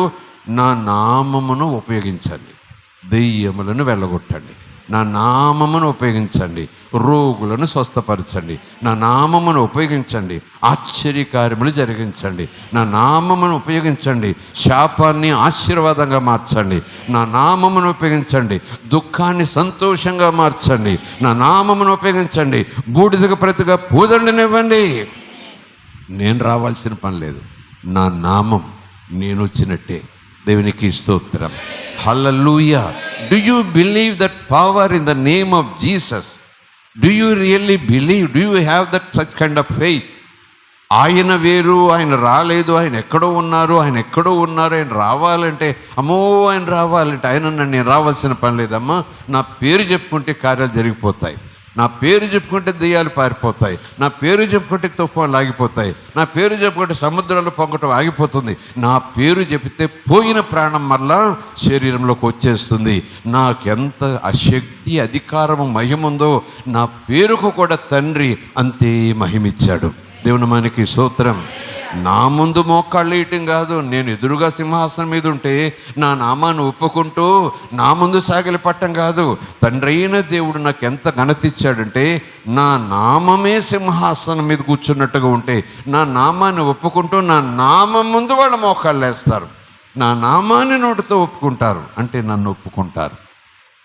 Speaker 1: నా నామమును ఉపయోగించండి, దెయ్యములను వెళ్ళగొట్టండి, నా నామమును ఉపయోగించండి, రోగులను స్వస్థపరచండి, నా నామమును ఉపయోగించండి, ఆశ్చర్యకార్యములు జరిగించండి, నా నామమును ఉపయోగించండి, శాపాన్ని ఆశీర్వాదంగా మార్చండి, నా నామమును ఉపయోగించండి, దుఃఖాన్ని సంతోషంగా మార్చండి, నా నామమును ఉపయోగించండి, బూడిదకు ప్రతిగా పూదండనివ్వండి. నేను రావాల్సిన పని లేదు, నా నామం నేను వచ్చినట్టే. దేవునికి స్తోత్రం, hallelujah. Do you believe that power in the name of Jesus? Do you really believe? Do you have that such kind of faith? ఆయన వేరు, ఆయన రాలేదు, ఆయన ఎక్కడో ఉన్నారు, ఆయన ఎక్కడో ఉన్నారు, ఆయన రావాలంటే, అమ్మో ఆయన రావాలంటే, ఆయన నేను రావాల్సిన పని లేదమ్మా, నా పేరు చెప్పుకుంటే కార్యాలు జరిగిపోతాయి, నా పేరు చెప్పుకుంటే దెయ్యాలు పారిపోతాయి, నా పేరు చెప్పుకుంటే తుఫాన్లు ఆగిపోతాయి, నా పేరు చెప్పుకుంటే సముద్రాలు పొంగటం ఆగిపోతుంది, నా పేరు చెప్తే పోయిన ప్రాణం మరలా శరీరంలోకి వచ్చేస్తుంది. నాకెంత ఆ శక్తి, అధికారము, మహిముందో నా పేరుకు కూడా తండ్రి అంతే మహిమిచ్చాడు. దేవుని మనకి స్తోత్రం. నా ముందు మోకాళ్ళు వేయటం కాదు, నేను ఎదురుగా సింహాసనం మీద ఉంటే నా నామాన్ని ఒప్పుకుంటూ నా ముందు సాగిలి పట్టం కాదు. తండ్రి అయిన దేవుడు నాకు ఎంత ఘనత ఇచ్చాడంటే, నా నామమే సింహాసనం మీద కూర్చున్నట్టుగా ఉంటే నా నామాన్ని ఒప్పుకుంటూ నా నామం ముందు వాళ్ళు మోకాళ్ళు వేస్తారు, నా నామాన్ని నోటితో ఒప్పుకుంటారు, అంటే నన్ను ఒప్పుకుంటారు.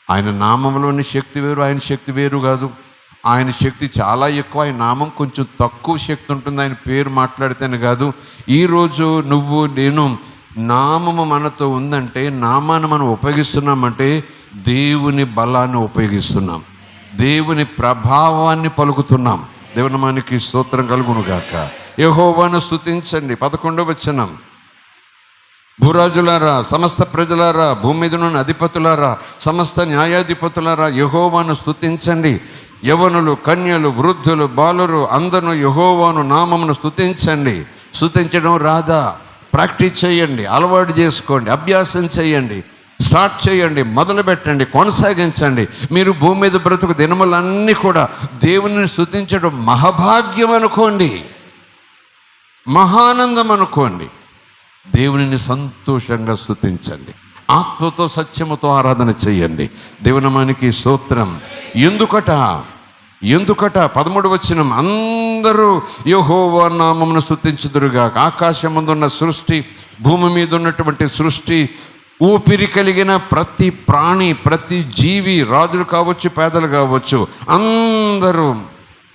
Speaker 1: ఆయన నామంలోని శక్తి వేరు, ఆయన శక్తి వేరు కాదు. ఆయన శక్తి చాలా ఎక్కువ, ఆయన నామం కొంచెం తక్కువ శక్తి ఉంటుంది. ఆయన పేరు మాట్లాడితేనే కాదు. ఈరోజు నువ్వు నేను నామము మనతో ఉందంటే, నామాన్ని మనం ఉపయోగిస్తున్నామంటే దేవుని బలాన్ని ఉపయోగిస్తున్నాం, దేవుని ప్రభావాన్ని పలుకుతున్నాం. దేవుని మనకి స్తోత్రం కలుగును గాక. యెహోవాను స్తుతించండి. 11వ వచనం, భూరాజులారా, సమస్త ప్రజలారా, భూమి మీద ఉన్న అధిపతులారా, సమస్త న్యాయాధిపతులారా, యెహోవాను స్తుతించండి. యవనులు, కన్యలు, వృద్ధులు, బాలురు అందరూ యెహోవాను నామమును స్తుతించండి. స్తుతించడం రాదా? ప్రాక్టీస్ చేయండి, అలవాటు చేసుకోండి, అభ్యాసం చేయండి, స్టార్ట్ చేయండి, మొదలు పెట్టండి, కొనసాగించండి. మీరు భూమి మీద బ్రతుకు దినములన్నీ కూడా దేవుని స్తుతించడం మహాభాగ్యం అనుకోండి, మహానందం అనుకోండి. దేవునిని సంతోషంగా స్తుతించండి, ఆత్మతో సత్యముతో ఆరాధన చేయండి. దేవునామానికి స్తోత్రం. ఎందుకట 13వ వచనం, అందరూ యెహోవా నామమును స్తుతించుదురుగాక. ఆకాశమందున్న సృష్టి, భూమి మీద ఉన్నటువంటి సృష్టి, ఊపిరి కలిగిన ప్రతి ప్రాణి, ప్రతి జీవి, రాజులు కావచ్చు, పేదలు కావచ్చు, అందరూ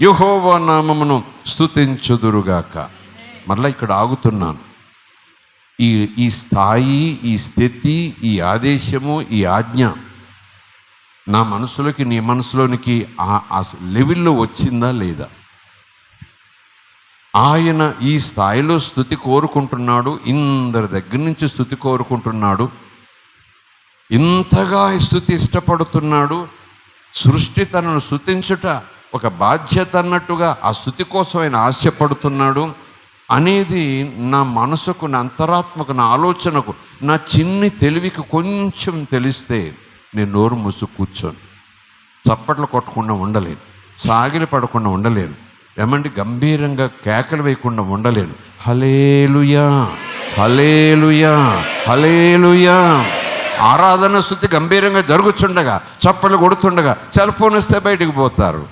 Speaker 1: యెహోవా నామమును స్తుతించుదురుగాక. మరలా ఇక్కడ ఆగుతున్నాను. ఈ స్థాయి, ఈ స్థితి, ఈ ఆదేశము, ఈ ఆజ్ఞ నా మనసులోకి, నీ మనసులోనికి ఆ లెవెల్లో వచ్చిందా లేదా? ఆయన ఈ స్థాయిలో స్తుతి కోరుకుంటున్నాడు, ఇందరి దగ్గర నుంచి స్తుతి కోరుకుంటున్నాడు, ఇంతగా స్తుతి ఇష్టపడుతున్నాడు. సృష్టి తనను స్తుతించుట ఒక బాధ్యత అన్నట్టుగా ఆ స్తుతి కోసం ఆయన ఆశపడుతున్నాడు అనేది నా మనసుకు, నా అంతరాత్మకు, నా ఆలోచనకు, నా చిన్ని తెలివికి కొంచెం తెలిస్తే నేను నోరు మూసు కూర్చొని చప్పట్లు కొట్టకుండా ఉండలేను, సాగిలి పడకుండా ఉండలేను, ఏమంటే గంభీరంగా కేకలు వేయకుండా ఉండలేను. హల్లెలూయా, హల్లెలూయా, హల్లెలూయా. ఆరాధన స్తుతి గంభీరంగా జరుగుతుండగా, చప్పట్లు కొడుతుండగా సెల్ ఫోన్ వస్తే బయటికి పోతారు.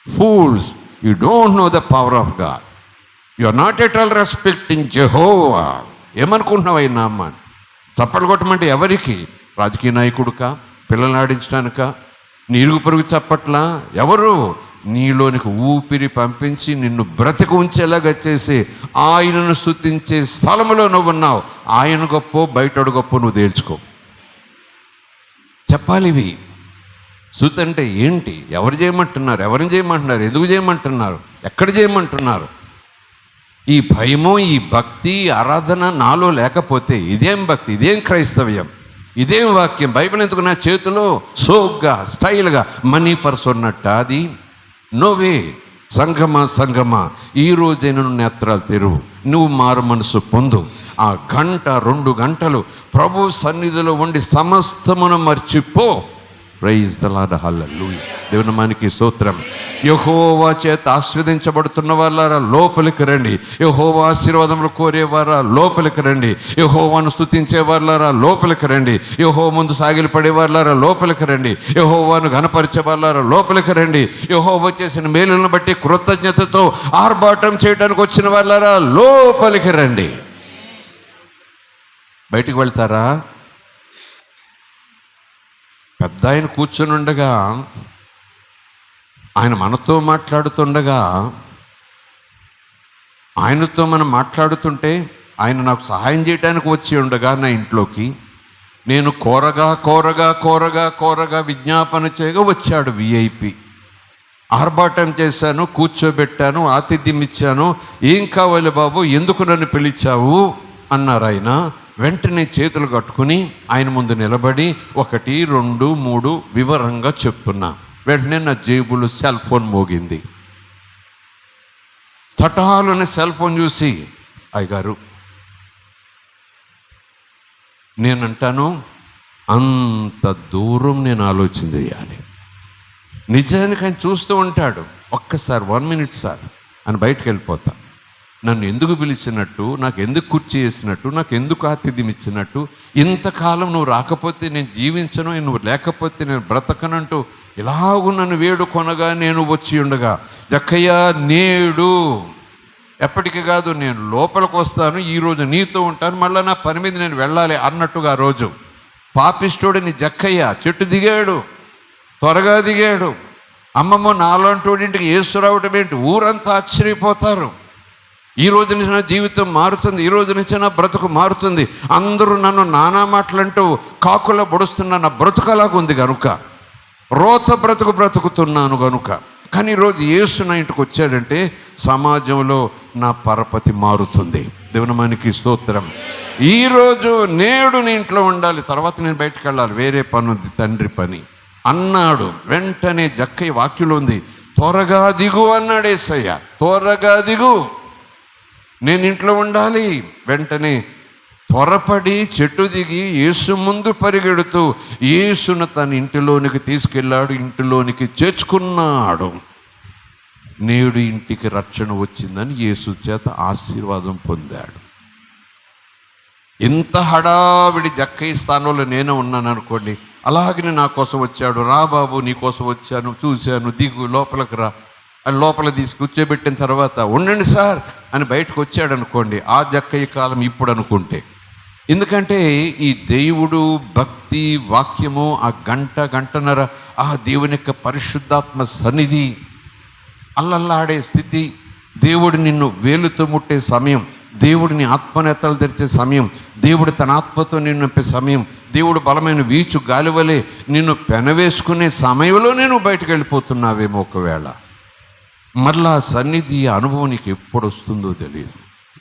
Speaker 1: Fools, you don't know the power of God. You are not at all respecting Jehovah. ఏమనుకుంటున్నావు అయినా అమ్మ? చప్పట్లు కొట్టమంటే ఎవరికి? రాజకీయ నాయకుడుకా? పిల్లల్ని ఆడించడానిక? నీ ఇరుగు పొరుగు చప్పట్లా? ఎవరు? నీలోనికి ఊపిరి పంపించి నిన్ను బ్రతికి ఉంచేలాగా చేసి ఆయనను స్తుతించే స్థలములో నువ్వు ఉన్నావు. ఆయన గొప్ప, బయటడు గొప్ప నువ్వు తేల్చుకో. చెప్పాలి ఇవి. స్తుతి అంటే ఏంటి? ఎవరు చేయమంటున్నారు? ఎవరిని చేయమంటున్నారు? ఎందుకు చేయమంటున్నారు? ఎక్కడ చేయమంటున్నారు? ఈ భయము, ఈ భక్తి, ఆరాధన నాలో లేకపోతే ఇదేం భక్తి, ఇదేం క్రైస్తవ్యం, ఇదేం వాక్యం? బైబిల్ ఎందుకు నా చేతిలో సోగ్గా, స్టైల్గా మనీ పర్స్ ఉన్నట్ట? అది నోవే. సంగమా, ఈ రోజైనా నువ్వు నేత్రాలు తెరువు, నువ్వు మారు మనసు పొందు. ఆ 1-2 గంటలు ప్రభు సన్నిధిలో ఉండి సమస్తమును మర్చిపో. Praise the Lord, hallelujah. దేవుని నామానికి స్తోత్రం. యెహోవా చేత ఆస్వాదించబడుతున్న వాళ్ళారా లోపలికి రండి. యెహోవా ఆశీర్వాదములు కోరేవారా లోపలికి రండి. యెహోవాను స్తుతించే వాళ్ళారా లోపలికి రండి. యెహోవా ముందు సాగిలి పడే వాళ్ళారా లోపలికి రండి. యెహోవాను ఘనపరిచే వాళ్ళారా లోపలికి రండి. యెహోవా చేసిన మేలులను బట్టి కృతజ్ఞతతో ఆర్భాటం చేయడానికి వచ్చిన వాళ్ళారా లోపలికి రండి. బయటికి వెళ్తారా? పెద్ద ఆయన కూర్చొని ఉండగా, ఆయన మనతో మాట్లాడుతుండగా, ఆయనతో మనం మాట్లాడుతుంటే, ఆయన నాకు సహాయం చేయడానికి వచ్చి ఉండగా నా ఇంట్లోకి నేను కోరగా విజ్ఞాపన చేయగా వచ్చాడు విఐపి. ఆర్భాటం చేశాను, కూర్చోబెట్టాను, ఆతిథ్యం ఇచ్చాను. ఏం కావాలి బాబు, ఎందుకు నన్ను పిలిచావు అన్నారు ఆయన. వెంటనే చేతులు కట్టుకుని ఆయన ముందు నిలబడి 1, 2, 3 వివరంగా చెప్తున్నా. వెంటనే నా జేబులో సెల్ ఫోన్ మోగింది. చటాలని సెల్ ఫోన్ చూసి, అయ్యగారు, నేనంటాను అంత దూరం నేను ఆలోచన చేయాలి. నిజానికి ఆయన చూస్తూ ఉంటాడు. ఒక్కసారి 1 minute సార్ అని బయటకు వెళ్ళిపోతా. నన్ను ఎందుకు పిలిచినట్టు, నాకు ఎందుకు కుర్చీ వేసినట్టు, నాకు ఎందుకు ఆతిథ్యం ఇచ్చినట్టు, ఇంతకాలం నువ్వు రాకపోతే నేను జీవించను, నువ్వు లేకపోతే నేను బ్రతకనంటూ ఇలాగూ నన్ను వేడుకొనగా నేను వచ్చి ఉండగా, జక్కయ్య నేడు ఎప్పటికీ కాదు, నేను లోపలికి వస్తాను, ఈరోజు నీతో ఉంటాను, మళ్ళీ నా పని మీద నేను వెళ్ళాలి అన్నట్టుగా ఆ రోజు పాపిస్టోడిని జక్కయ్య చెట్టు దిగాడు, త్వరగా దిగాడు. అమ్మమ్మ నాలంటోడింటికి యేసు రావటం ఏంటి? ఊరంతా ఆశ్చర్యపోతారు. ఈ రోజు నుంచి నా జీవితం మారుతుంది, ఈ రోజు నుంచి నా బ్రతుకు మారుతుంది. అందరూ నన్ను నానా మాటలంటూ కాకుల పొడుస్తున్న నా బ్రతుకలాగా ఉంది కనుక, రోత బ్రతుకుతున్నాను కనుక. కానీ ఈరోజు యేసు నా ఇంటికి వచ్చాడంటే సమాజంలో నా పరపతి మారుతుంది. దేవుని నామానికి స్తోత్రం. ఈరోజు నేడు నీ ఇంట్లో ఉండాలి, తర్వాత నేను బయటకు వెళ్ళాలి, వేరే పని ఉంది, తండ్రి పని. అన్నాడు. వెంటనే జక్కయ్య వాక్యంలో ఉంది, త్వరగా దిగు అన్నాడు యేసయ్య. త్వరగా దిగు, నేను ఇంట్లో ఉండాలి. వెంటనే త్వరపడి చెట్టు దిగి యేసు ముందు పరిగెడుతూ యేసును తన ఇంటిలోనికి తీసుకెళ్ళాడు, ఇంటిలోనికి చేర్చుకున్నాడు. నేడు ఇంటికి రక్షణ వచ్చిందని యేసు చేత ఆశీర్వాదం పొందాడు. ఇంత హడావిడి జక్కయ్య స్థానంలో నేను ఉన్నాను అనుకోండి, అలాగనే నా కోసం వచ్చాడు, రా బాబు నీ కోసం వచ్చాను, చూశాను, దిగు లోపలికి రా అని లోపల తీసి కూర్చోబెట్టిన తర్వాత ఉండండి సార్ అని బయటకు వచ్చాడు అనుకోండి, ఆ జక్కయ్య కాలం ఇప్పుడు అనుకుంటే. ఎందుకంటే ఈ దేవుడు, భక్తి, వాక్యము, ఆ గంటన్నర ఆ దేవుని యొక్క పరిశుద్ధాత్మ సన్నిధి, అల్లల్లాడే స్థితి, దేవుడు నిన్ను వేలుతో ముట్టే సమయం, దేవుడిని ఆత్మనేతలు తెరిచే సమయం, దేవుడు తన ఆత్మతో నిన్ను నింపే సమయం, దేవుడు బలమైన వీచు గాలివలే నిన్ను పెనవేసుకునే సమయంలో నేను బయటకు వెళ్ళిపోతున్నావేమో. ఒకవేళ మరలా సన్నిధి అనుభవం నీకు ఎప్పుడు వస్తుందో తెలియదు.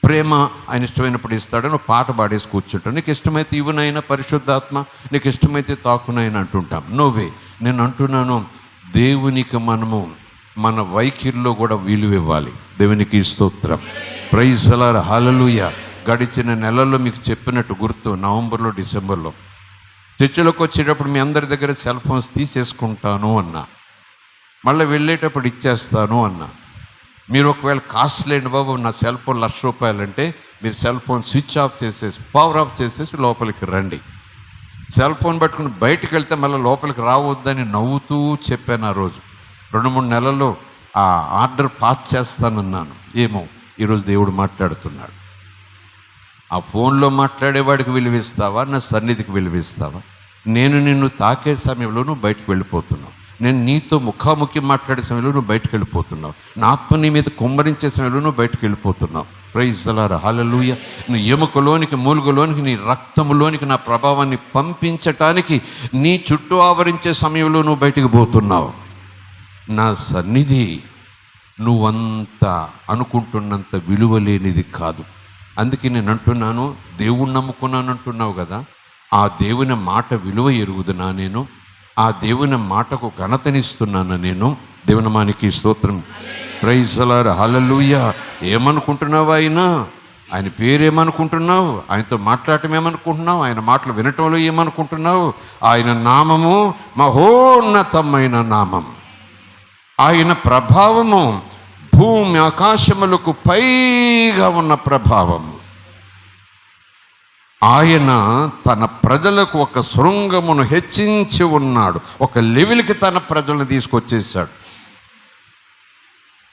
Speaker 1: ప్రేమ ఆయన ఇష్టమైనప్పుడు ఇస్తాడని పాట పాడేసి కూర్చుంటాం. నీకు ఇష్టమైతే ఇవ్వనైనా పరిశుద్ధాత్మ, నీకు ఇష్టమైతే తాకునైనా అంటుంటాం. నోవే, నేను అంటున్నాను, దేవునికి మనము మన వైఖరిలో కూడా విలువ ఇవ్వాలి. దేవునికి స్తోత్రం, ప్రైజ్ ది లార్డ్, హల్లెలూయా. గడిచిన నెలల్లో మీకు చెప్పినట్టు గుర్తు, నవంబర్లో డిసెంబర్లో చర్చిలోకి వచ్చేటప్పుడు మీ అందరి దగ్గర సెల్ ఫోన్స్ తీసేసుకుంటాను అన్నా, మళ్ళీ వెళ్ళేటప్పుడు ఇచ్చేస్తాను అన్నా. మీరు ఒకవేళ కాస్ట్ లేండి బాబు, నా సెల్ ఫోన్ ₹1,00,000 అంటే మీరు సెల్ ఫోన్ స్విచ్ ఆఫ్ చేసేసి, పవర్ ఆఫ్ చేసేసి లోపలికి రండి. సెల్ ఫోన్ పట్టుకుని బయటకు వెళ్తే మళ్ళీ లోపలికి రావద్దని నవ్వుతూ చెప్పాను. ఆ రోజు 2-3 నెలల్లో ఆ ఆర్డర్ పాస్ చేస్తానన్నాను. ఏమో ఈరోజు దేవుడు మాట్లాడుతున్నాడు. ఆ ఫోన్లో మాట్లాడేవాడికి విలువిస్తావా, నా సన్నిధికి విలువిస్తావా? నేను నిన్ను తాకే సమయంలో నువ్వు బయటకు వెళ్ళిపోతున్నావు. నేను నీతో ముఖాముఖి మాట్లాడే సమయంలో నువ్వు బయటకు వెళ్ళిపోతున్నావు. నా ఆత్మ నీ మీద కుమ్మరించే సమయంలో నువ్వు బయటకు వెళ్ళిపోతున్నావు. ప్రైజ్ ది లార్డ్, హల్లెలూయా. నీ ఎముకలోనికి, మూలుగులోనికి, నీ రక్తంలోనికి నా ప్రభావాన్ని పంపించటానికి నీ చుట్టూ ఆవరించే సమయంలో నువ్వు బయటికి పోతున్నావు. నా సన్నిధి నువ్వంత అనుకుంటున్నంత విలువ లేనిది కాదు. అందుకే నేను అంటున్నాను, దేవుణ్ణి నమ్ముకున్నాను అంటున్నావు కదా, ఆ దేవుని మాట విలువ ఎరుగుదునా నేను, ఆ దేవుని మాటకు ఘనతనిస్తున్నాను నేను. దేవుని నామానికి స్తోత్రం, ప్రైజ్ ది లార్డ్, హల్లెలూయా. ఏమనుకుంటున్నావు ఆయన పేరేమనుకుంటున్నావు? ఆయనతో మాట్లాడటం ఏమనుకుంటున్నావు? ఆయన మాటలు వినటంలో ఏమనుకుంటున్నావు? ఆయన నామము మహోన్నతమైన నామం, ఆయన ప్రభావము భూమి ఆకాశములకు పైగా ఉన్న ప్రభావము. ఆయన తన ప్రజలకు ఒక శృంగమును హెచ్చించి ఉన్నాడు. ఒక లెవెల్కి తన ప్రజలను తీసుకొచ్చేసాడు.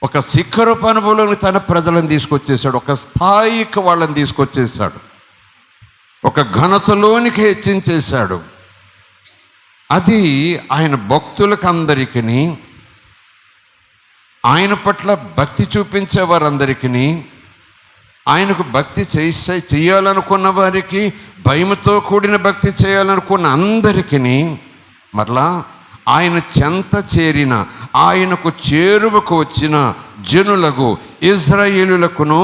Speaker 1: ఒక శిఖరపు అనుభవంలోకి తన ప్రజలను తీసుకొచ్చేసాడు. ఒక స్థాయికి వాళ్ళని తీసుకొచ్చేసాడు. ఒక ఘనతలోనికి హెచ్చించేశాడు. అది ఆయన భక్తులకు అందరికీ, ఆయన పట్ల భక్తి చూపించే వారందరికీ, ఆయనకు భక్తి చేయాలనుకున్న వారికి, భయముతో కూడిన భక్తి చేయాలనుకున్న అందరికీ, మరలా ఆయన చెంత చేరిన, ఆయనకు చేరువకు వచ్చిన జనులకు, ఇశ్రాయేలులకును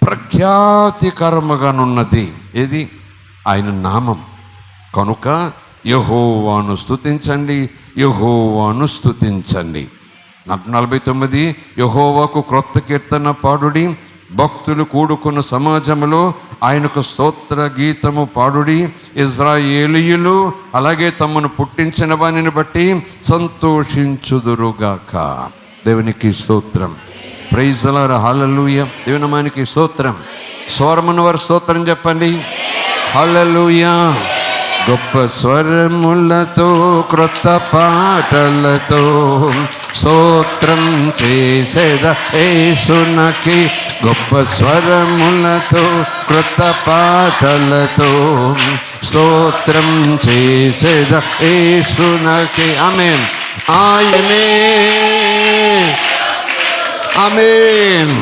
Speaker 1: ప్రఖ్యాతికరముగానున్నది ఏది? ఆయన నామం. కనుక యెహోవాను స్తుతించండి, యెహోవాను స్తుతించండి. 49 యెహోవాకు క్రొత్త కీర్తన పాడుడి, భక్తులు కూడుకున్న సమాజంలో ఆయనకు స్తోత్ర గీతము పాడుడి. ఇశ్రాయేలీయులు అలాగే తమను పుట్టించిన వానిని బట్టి సంతోషించుదురుగాక. దేవునికి స్తోత్రం, ప్రైజ్ ది లార్డ్, హల్లెలూయా. దేవుని నామానికి స్తోత్రం. స్వరమున వారు స్తోత్రం చెప్పండి, హల్లెలూయా. గొప్ప స్వరములతో, క్రొత్త పాటలతో స్తోత్రం చేసేద యేసునకి. గొప్ప స్వరములతో, క్రొత్త పాటలతో స్తోత్రం చేసేద యేసునకి. ఆమేన్. ఆయనే, ఆమేన్.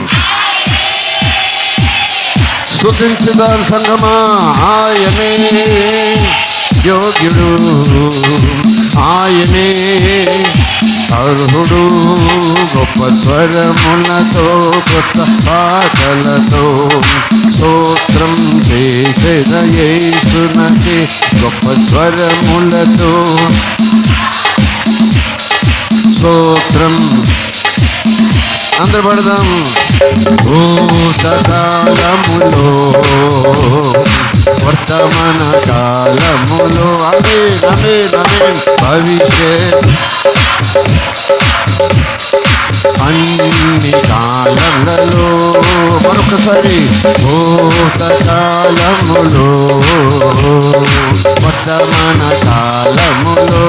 Speaker 1: స్తుతించుదాం సంగమా. ఆయనే యోగ్యుడు, ఆయనే అర్హుడు. గొప్ప స్వరములతో, కొత్త పాటలతో స్తోత్రం చేసేద యేసునకి. గొప్ప స్వరములతో స్తోత్రం. అందరు పడదాం. భూతకాలములో వర్తమాన కాలములో ఆమేన్ ఆమేన్ ఆమేన్ భవిష్యత్ అన్ని కాలములలో మరొకసారి భూతకాలములో వర్తమాన కాలములో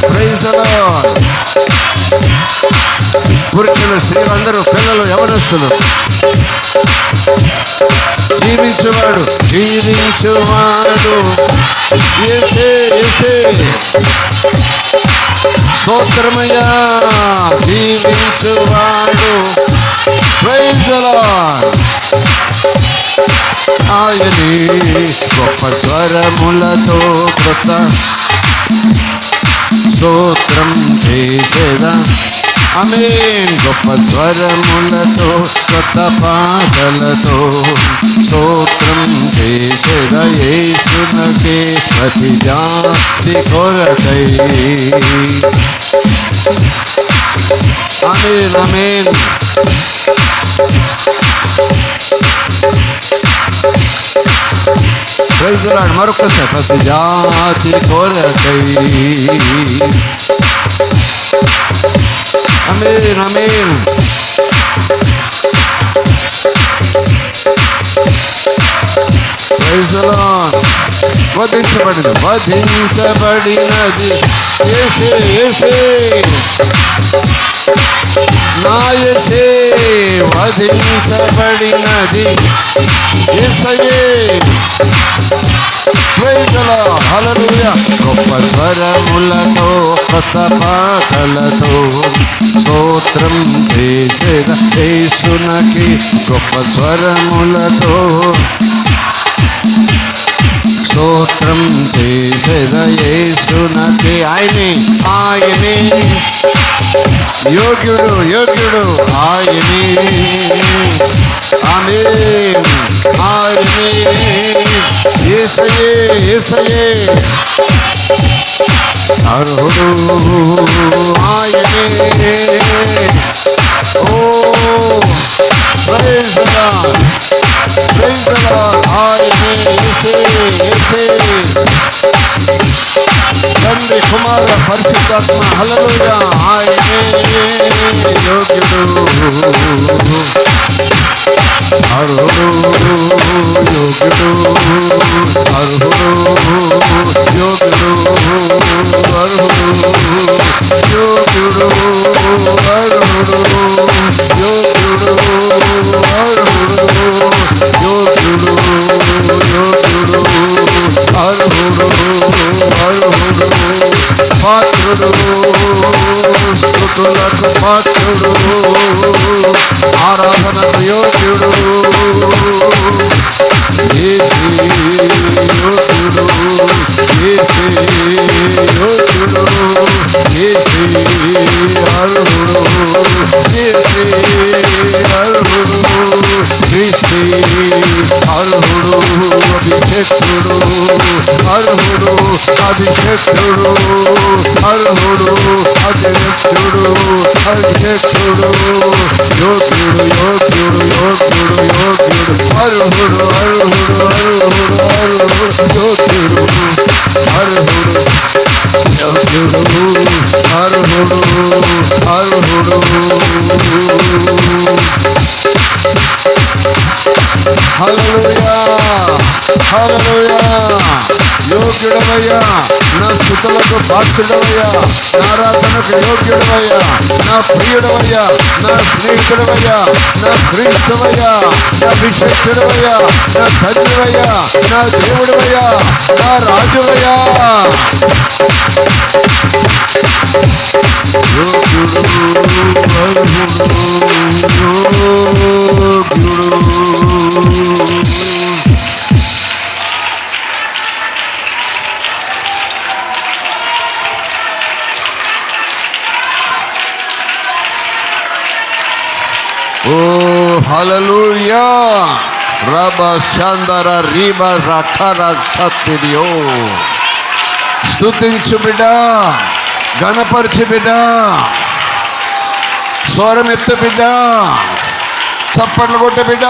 Speaker 1: ప్రైజ్ ది లార్డ్. పురుషులు స్త్రీలందరూ పిల్లలు యవనస్తులు జీవించువాడు యేసే యేసే స్తోత్రమయ్యా. జీవించువాడు ప్రైజ్ ది లార్డ్. ఆయనే గొప్ప స్వరములతో కృత స్తోత్రం చేసేదా. ఆమేన్. గొప్ప స్వరములతో కొత్త పాటలతో స్తోత్రం చేసేదా యేసునకే ప్రతి జాతి కొరకై. Amen amen. Praise the lord. మరొకసారి ప్రతి జాతి కొరకై. Amen amen. Praise the lord. వధించబడినది యేసే యేసే నా యేసే. వధించబడినది యేసయ్యే. Praise the lord. హల్లెలూయా. గొప్ప స్వరములతో కొత్త పాటలతో స్తోత్రం చేసేద యేసునకి. గొప్ప స్వరములతో స్తోత్రం చేసేద యేసునకి. ఆయనే ఆయనే యోగ్యుడు యోగ్యుడు ఆయనే. ఆమేన్. ఆయనే యేసయ్యే యేసయ్యే అర్హుడు ఆయనే. O praise the lord. Praise the lord. ఆయనే యేసే యేసే తండ్రి కుమార పరిశుద్ధాత్మ. హల్లెలూయా. ఆయనే యోగ్యుడు అర్హుడు యోగ్యుడు అర్హుడు యోగ్యుడు అర్హుడు యోగ్యుడు అర్హుడు యోగ్యుడు అర్హుడు యోగ్యుడు యోగ్యుడు అర్హుడు అర్హుడు పాత్రుడు స్తుతులకు పాత్రుడు ఆరాధనకు యోగ్యుడు యేసే యోగ్యుడు యేసే యోగ్యుడు యేసే అర్హుడు యేసే అర్హుడు క్రీస్తే అర్హుడు అభిషేకుడు అర్హుడు అభిషేకుడు అర్హుడు అభిషేకుడు అభిషేకుడు యోగ్యుడు యోగ్యుడు యోగ్యుడు యోగ్యుడు అర్హుడు అర్హుడు అర్హుడు అర్హుడు యోగ్యుడు అర్హుడు యోగ్యుడు అర్హుడు అర్హుడు. హల్లెలూయా హల్లెలూయా. యోగ్యుడవయ్యా నా స్తుతులకు పాత్రుడవయ్యా, నా ఆరాధనకు యోగ్యుడవయ్యా, నా ప్రియుడవయ్యా, నా స్నేహితుడవయ్యా, నా క్రీస్తువయ్యా, నా అభిషేకుడవయ్యా, నా తండ్రివయ్యా, నా దేవుడవయ్యా, నా రాజువయ్యా. యోగ్యుడు ఓ హల్లెలూయా. రబా శాందర రీబా రఖర సత్తిరియో. స్తుతించు బిడ్డ, ఘనపరిచి బిడ్డ, స్వరమెత్తు బిడ్డ, చప్పట్లు కొట్టు బిడ్డ.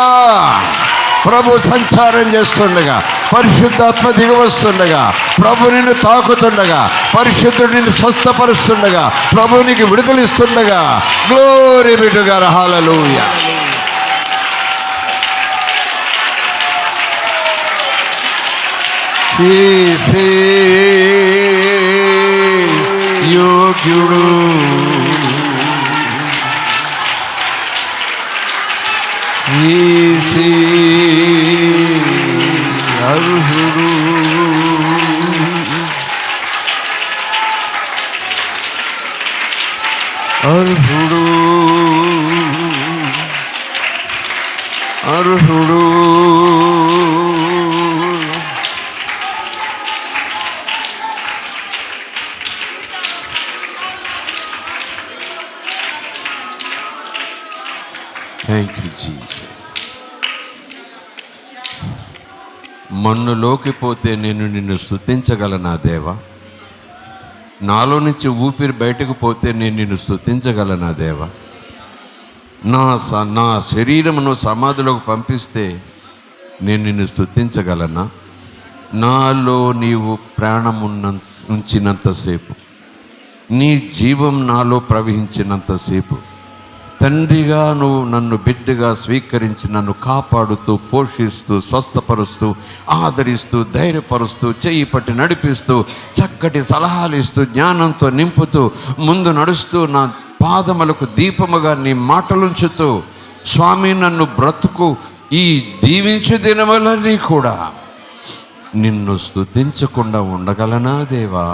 Speaker 1: ప్రభు సంచారం చేస్తుండగా, పరిశుద్ధాత్మ దిగి వస్తుండగా, ప్రభు నిన్ను తాకుతుండగా, పరిశుద్ధుడు నిన్ను స్వస్థపరుస్తుండగా, ప్రభు నీకు విడుదలిస్తుండగా, గ్లోరీ బి టు గాడ్. హల్లెలూయా. యేసే యోగ్యుడు, యేసే అర్హుడు, అర్హుడు, అర్హుడు. Thank you Jesus. మన్నులోకి పోతే నేను నిన్ను స్తుతించగలనా దేవా? నాలో నుంచి ఊపిరి బయటకు పోతే నేను నిన్ను స్తుతించగలనా దేవా? నా శరీరమును సమాధిలోకి పంపిస్తే నేను నిన్ను స్తుతించగలనా? నాలో నీవు ప్రాణం ఉంచినంతసేపు, నీ జీవం నాలో ప్రవహించినంతసేపు, తండ్రిగా నువ్వు నన్ను బిడ్డగా స్వీకరించి నన్ను కాపాడుతూ, పోషిస్తూ, స్వస్థపరుస్తూ, ఆదరిస్తూ, ధైర్యపరుస్తూ, చెయ్యి పట్టి నడిపిస్తూ, చక్కటి సలహాలు ఇస్తూ, జ్ఞానంతో నింపుతూ, ముందు నడుస్తూ, నా పాదములకు దీపముగా నీ మాటలుంచుతూ, స్వామి నన్ను బ్రతుకు ఈ దీవించు దినములన్నీ కూడా నిన్ను స్తుతించకుండా ఉండగలనా దేవా?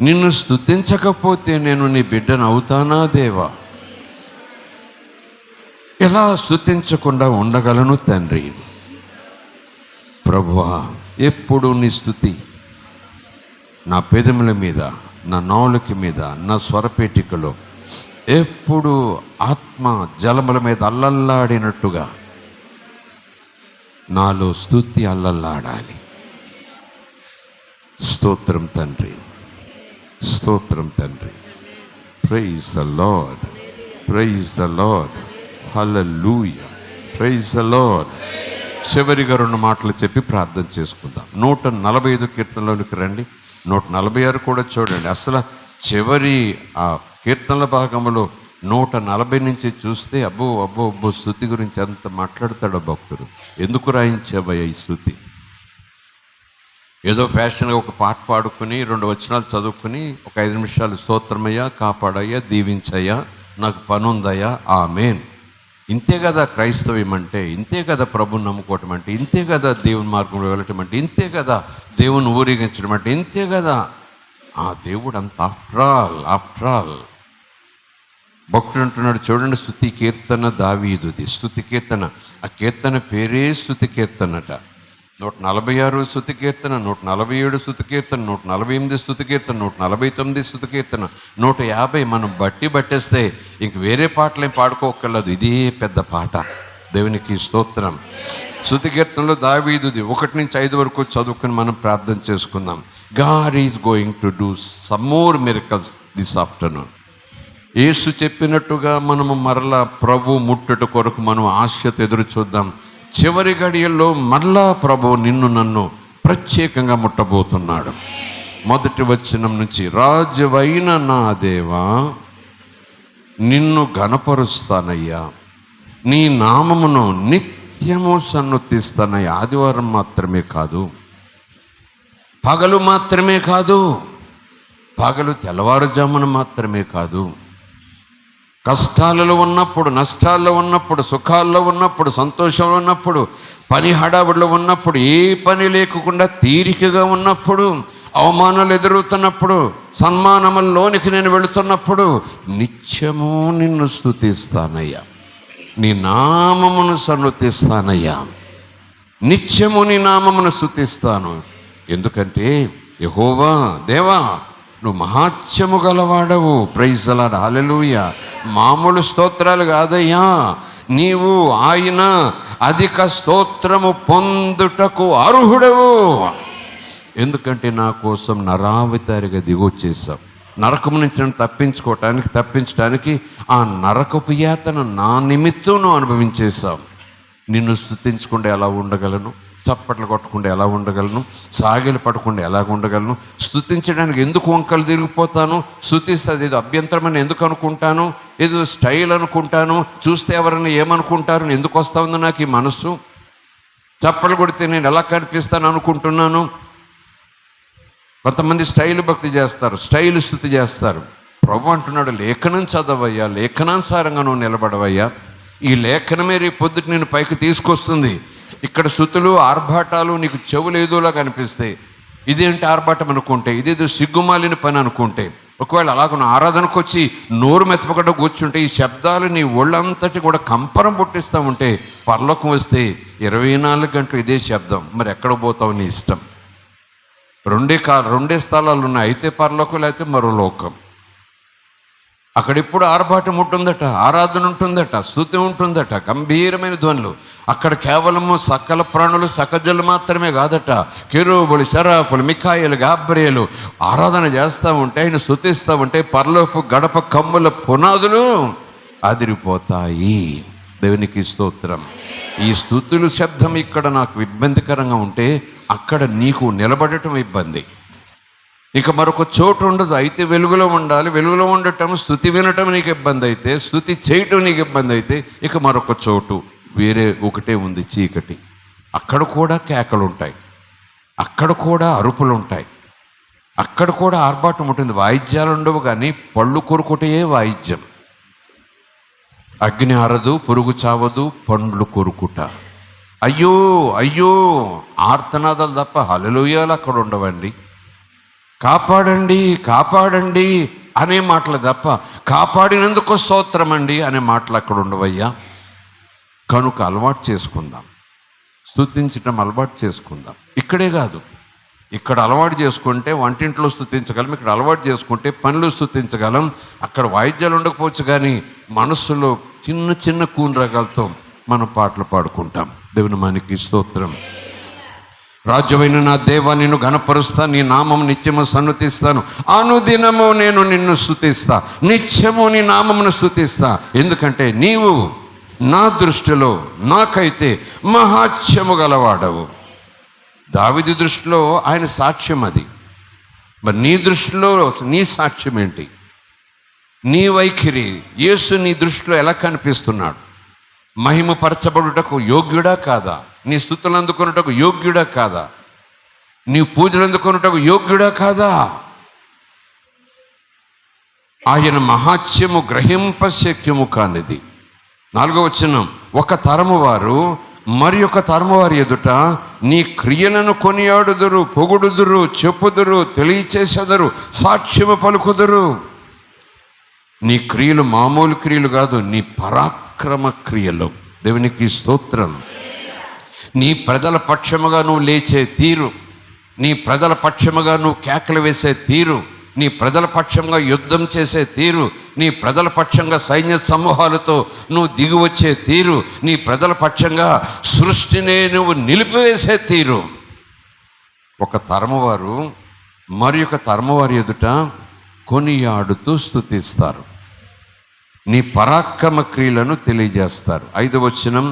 Speaker 1: నిన్ను స్తుతించకపోతే నేను నీ బిడ్డను అవుతానా దేవా? ఎలా స్తుతించకుండా ఉండగలను తండ్రి? ప్రభువా, ఎప్పుడు నీ స్తుతి నా పెదముల మీద, నా నాలుక మీద, నా స్వరపేటికలో ఎప్పుడు ఆత్మ జలముల మీద అల్లల్లాడినట్టుగా నాలో స్తుతి అల్లల్లాడాలి. స్తోత్రం తండ్రి, స్తోత్రం తండ్రి. Praise the Lord, praise the Lord, hallelujah, praise the Lord. చివరిగా 2 మాటలు చెప్పి ప్రార్థన చేసుకుందాం. 145 కీర్తనలోనికి రండి. 146 కూడా చూడండి. అసలు చివరి ఆ కీర్తనల భాగంలో 140 నుంచి చూస్తే అబ్బో అబ్బో అబ్బో స్తుతి గురించి అంత మాట్లాడతాడో భక్తుడు. ఎందుకు రాయించావయ్యా ఈ స్తుతి? ఏదో ఫ్యాషన్గా ఒక పాట పాడుకుని 2 వచనాలు చదువుకుని ఒక 5 నిమిషాలు స్తోత్రమయ్యా, కాపాడయ్యా, దీవించయ్యా, నాకు పనుందయ్యా, ఆమేన్. ఇంతే కదా క్రైస్తవ్యం అంటే, ఇంతే కదా ప్రభుని నమ్ముకోవటం అంటే, ఇంతే కదా దేవుని మార్గంలో వెళ్ళటం అంటే, ఇంతే కదా దేవుని ఊరేగించడం అంటే, ఇంతే కదా ఆ దేవుడు అంత. ఆఫ్టర్ ఆల్ భక్తుడు అంటున్నాడు చూడండి, స్తుతి కీర్తన దావీదుది. స్తుతి కీర్తన, ఆ కీర్తన పేరే స్తుతి కీర్తనట. 146 స్తుతి కీర్తన, 147 స్తుతి కీర్తన, 148 స్తుతి కీర్తన, 149 స్తుతి కీర్తన, 150 మనం బట్టేస్తే ఇంక వేరే పాటలేం పాడుకోగలదు. ఇదే పెద్ద పాట. దేవునికి స్తోత్రం. స్తుతి కీర్తనలో దావీదుది 1 నుంచి 5 వరకు చదువుకుని మనం ప్రార్థన చేసుకుందాం. God is going to do some more miracles this afternoon. యేసు చెప్పినట్టుగా మనము మరలా ప్రభు ముట్టుట కొరకు మనం ఆశతో ఎదురు చూద్దాం. చివరి గడియల్లో మరలా ప్రభు నిన్ను నన్ను ప్రత్యేకంగా ముట్టబోతున్నాడు. 1వ వచనం నుంచి, రాజువైన నా దేవా నిన్ను ఘనపరుస్తానయ్యా, నీ నామమును నిత్యము సన్నుతిస్తానయ్యా. ఆదివారం మాత్రమే కాదు, పగలు మాత్రమే కాదు, పగలు తెల్లవారుజామున మాత్రమే కాదు, కష్టాలలో ఉన్నప్పుడు, నష్టాల్లో ఉన్నప్పుడు, సుఖాల్లో ఉన్నప్పుడు, సంతోషంలో ఉన్నప్పుడు, పని హడావుడిలో ఉన్నప్పుడు, ఏ పని లేకుండా తీరికగా ఉన్నప్పుడు, అవమానాలు ఎదురవుతున్నప్పుడు, సన్మానముల్లోనికి నేను వెళుతున్నప్పుడు నిత్యము నిన్ను స్తుతిస్తానయ్యా, నీ నామమును సన్నుతిస్తానయ్యా, నిత్యము నీ నామమును స్తుతిస్తాను. ఎందుకంటే యెహోవా దేవా నువ్వు మహాత్యము గలవాడవు. ప్రైజ్ ద లార్డ్, హల్లెలూయా. మామూలు స్తోత్రాలు కాదయ్యా, నీవు ఆయన అధిక స్తోత్రము పొందుటకు అర్హుడవు. ఎందుకంటే నా కోసం నరావతారిగా దిగొచ్చేసావు. నరకం నుంచి నన్ను తప్పించడానికి ఆ నరకపు యాతన నా నిమిత్తం నువ్వు అనుభవించేశావు. నిన్ను స్తుతించకుండా ఎలా ఉండగలను? చప్పట్లు కొట్టకుండా ఎలా ఉండగలను? సాగిలు పడకుండా ఎలా ఉండగలను? స్తుతించడానికి ఎందుకు వంకలు తిరిగిపోతాను? స్తుతిస్తే అది ఏదో అభ్యంతరమని ఎందుకు అనుకుంటాను? ఏదో స్టైల్ అనుకుంటాను. చూస్తే ఎవరైనా ఏమనుకుంటారు? ఎందుకు వస్తా ఉంది నాకు ఈ మనసు? చప్పట్లు కొడితే నేను ఎలా కనిపిస్తాను అనుకుంటున్నాను? కొంతమంది స్టైల్ భక్తి చేస్తారు, స్టైల్ స్తుతి చేస్తారు. ప్రభు అంటున్నాడు, లేఖనం చదవయ్యా, లేఖనానుసారంగా నువ్వు నిలబడవయ్యా. ఈ లేఖనమే రేపు పొద్దుట నేను పైకి తీసుకొస్తుంది. ఇక్కడ స్తుతులు ఆర్భాటాలు నీకు చెవులు ఏదోలా కనిపిస్తాయి. ఇదేంటి ఆర్భాటం అనుకుంటే, ఇదేదో సిగ్గుమాలిన పని అనుకుంటే, ఒకవేళ అలాగ ఆరాధనకు వచ్చి నోరు మెత్తపకుండా కూర్చుంటే ఈ శబ్దాలు నీ ఒళ్ళంతటి కూడా కంపరం పుట్టిస్తూ ఉంటే, పరలోకం వస్తే 24 గంటలు ఇదే శబ్దం. మరి ఎక్కడ పోతావు? నీ ఇష్టం. రెండే స్థలాలు ఉన్నాయి, అయితే పరలోకం లేకపోతే మరో లోకం. అక్కడెప్పుడు ఆర్భాటం ఉంటుందట, ఆరాధన ఉంటుందట, స్తుతి ఉంటుందట, గంభీరమైన ధ్వనులు. అక్కడ కేవలము సకల ప్రాణులు సకజలు మాత్రమే కాదట, కెరూబులు, శరాపులు, మిఖాయిలు, గాబ్రియలు ఆరాధన చేస్తూ ఉంటే, ఆయన స్తుతిస్తూ ఉంటే పరలోపు గడప కమ్ముల పునాదులు అదిరిపోతాయి. దేవునికి స్తోత్రం. ఈ స్తుతులు శబ్దం ఇక్కడ నాకు ఇబ్బందికరంగా ఉంటే అక్కడ నీకు నిలబడటం ఇబ్బంది. ఇక మరొక చోటు ఉండదు. అయితే వెలుగులో ఉండాలి, వెలుగులో ఉండటం, స్తుతి వినటం నీకు ఇబ్బంది అయితే, స్తుతి చేయటం నీకు ఇబ్బంది అయితే, ఇక మరొక చోటు వేరే ఒకటే ఉంది, చీకటి. అక్కడ కూడా కేకలు ఉంటాయి, అక్కడ కూడా అరుపులు ఉంటాయి, అక్కడ కూడా ఆర్భాటం ఉంటుంది. వాయిద్యాలు ఉండవు, కానీ పళ్ళు కొరుకుటే వాయిద్యం. అగ్ని ఆరదు, పురుగు చావదు, పండ్లు కొరుకుట. అయ్యో అయ్యో ఆర్తనాదాలు తప్ప హల్లెలూయాలు అక్కడ ఉండవండి. కాపాడండి కాపాడండి అనే మాటలు తప్ప కాపాడినందుకు స్తోత్రం అండి అనే మాటలు అక్కడ ఉండవయ్యా. కనుక అలవాటు చేసుకుందాం, స్తుతించటం అలవాటు చేసుకుందాం. ఇక్కడే కాదు, ఇక్కడ అలవాటు చేసుకుంటే వంటింట్లో స్తుతించగలం, ఇక్కడ అలవాటు చేసుకుంటే పనులు స్తుతించగలం. అక్కడ వాయిద్యాలు ఉండకపోవచ్చు, కానీ మనస్సులో చిన్న చిన్న కూనరాగాలతో మనం పాటలు పాడుకుంటాం. దేవుని మనకి స్తోత్రం. రాజ్యమైన నా దేవా, నిన్ను ఘనపరుస్తా, నీ నామము నిత్యము సన్నుతిస్తాను. అనుదినము నేను నిన్ను స్తుతిస్తా, నిత్యము నీ నామమును స్తుతిస్తా. ఎందుకంటే నీవు నా దృష్టిలో నాకైతే మహాత్యము గలవాడవు. దావీదు దృష్టిలో ఆయన సాక్ష్యం అది. మరి నీ దృష్టిలో నీ సాక్ష్యం ఏంటి? నీ వైఖరి, యేసు నీ దృష్టిలో ఎలా కనిపిస్తున్నాడు? మహిమపరచబడుటకు యోగ్యుడా కాదా? నీ స్తుతులు అందుకొనుటకు యోగ్యుడా కాదా? నీ పూజలు అందుకొనుటకు యోగ్యుడా కాదా? ఆయన మహాత్యము గ్రహింపశక్యము కానిది. 4వ వచనం, ఒక తరము వారు మరి ఒక తరము వారి ఎదుట నీ క్రియలను కొనియాడుదురు, పొగుడుదురు, చెప్పుదురు, తెలియచేసెదరు, సాక్ష్యము పలుకుదురు. నీ క్రియలు మామూలు క్రియలు కాదు, నీ పరాక్రమ క్రియలు. దేవునికి స్తోత్రం. నీ ప్రజల పక్షముగా నువ్వు లేచే తీరు, నీ ప్రజల పక్షముగా నువ్వు కేకలు వేసే తీరు, నీ ప్రజల పక్షంగా యుద్ధం చేసే తీరు, నీ ప్రజల పక్షంగా సైన్య సమూహాలతో నువ్వు దిగి వచ్చే తీరు, నీ ప్రజల పక్షంగా సృష్టినే నువ్వు నిలిపివేసే తీరు. ఒక తరము వారు మరి ఒక తరము వారి ఎదుట కొనియాడుతూ స్తుతిస్తారు, నీ పరాక్రమ క్రియలను తెలియజేస్తారు. 5వ వచనం,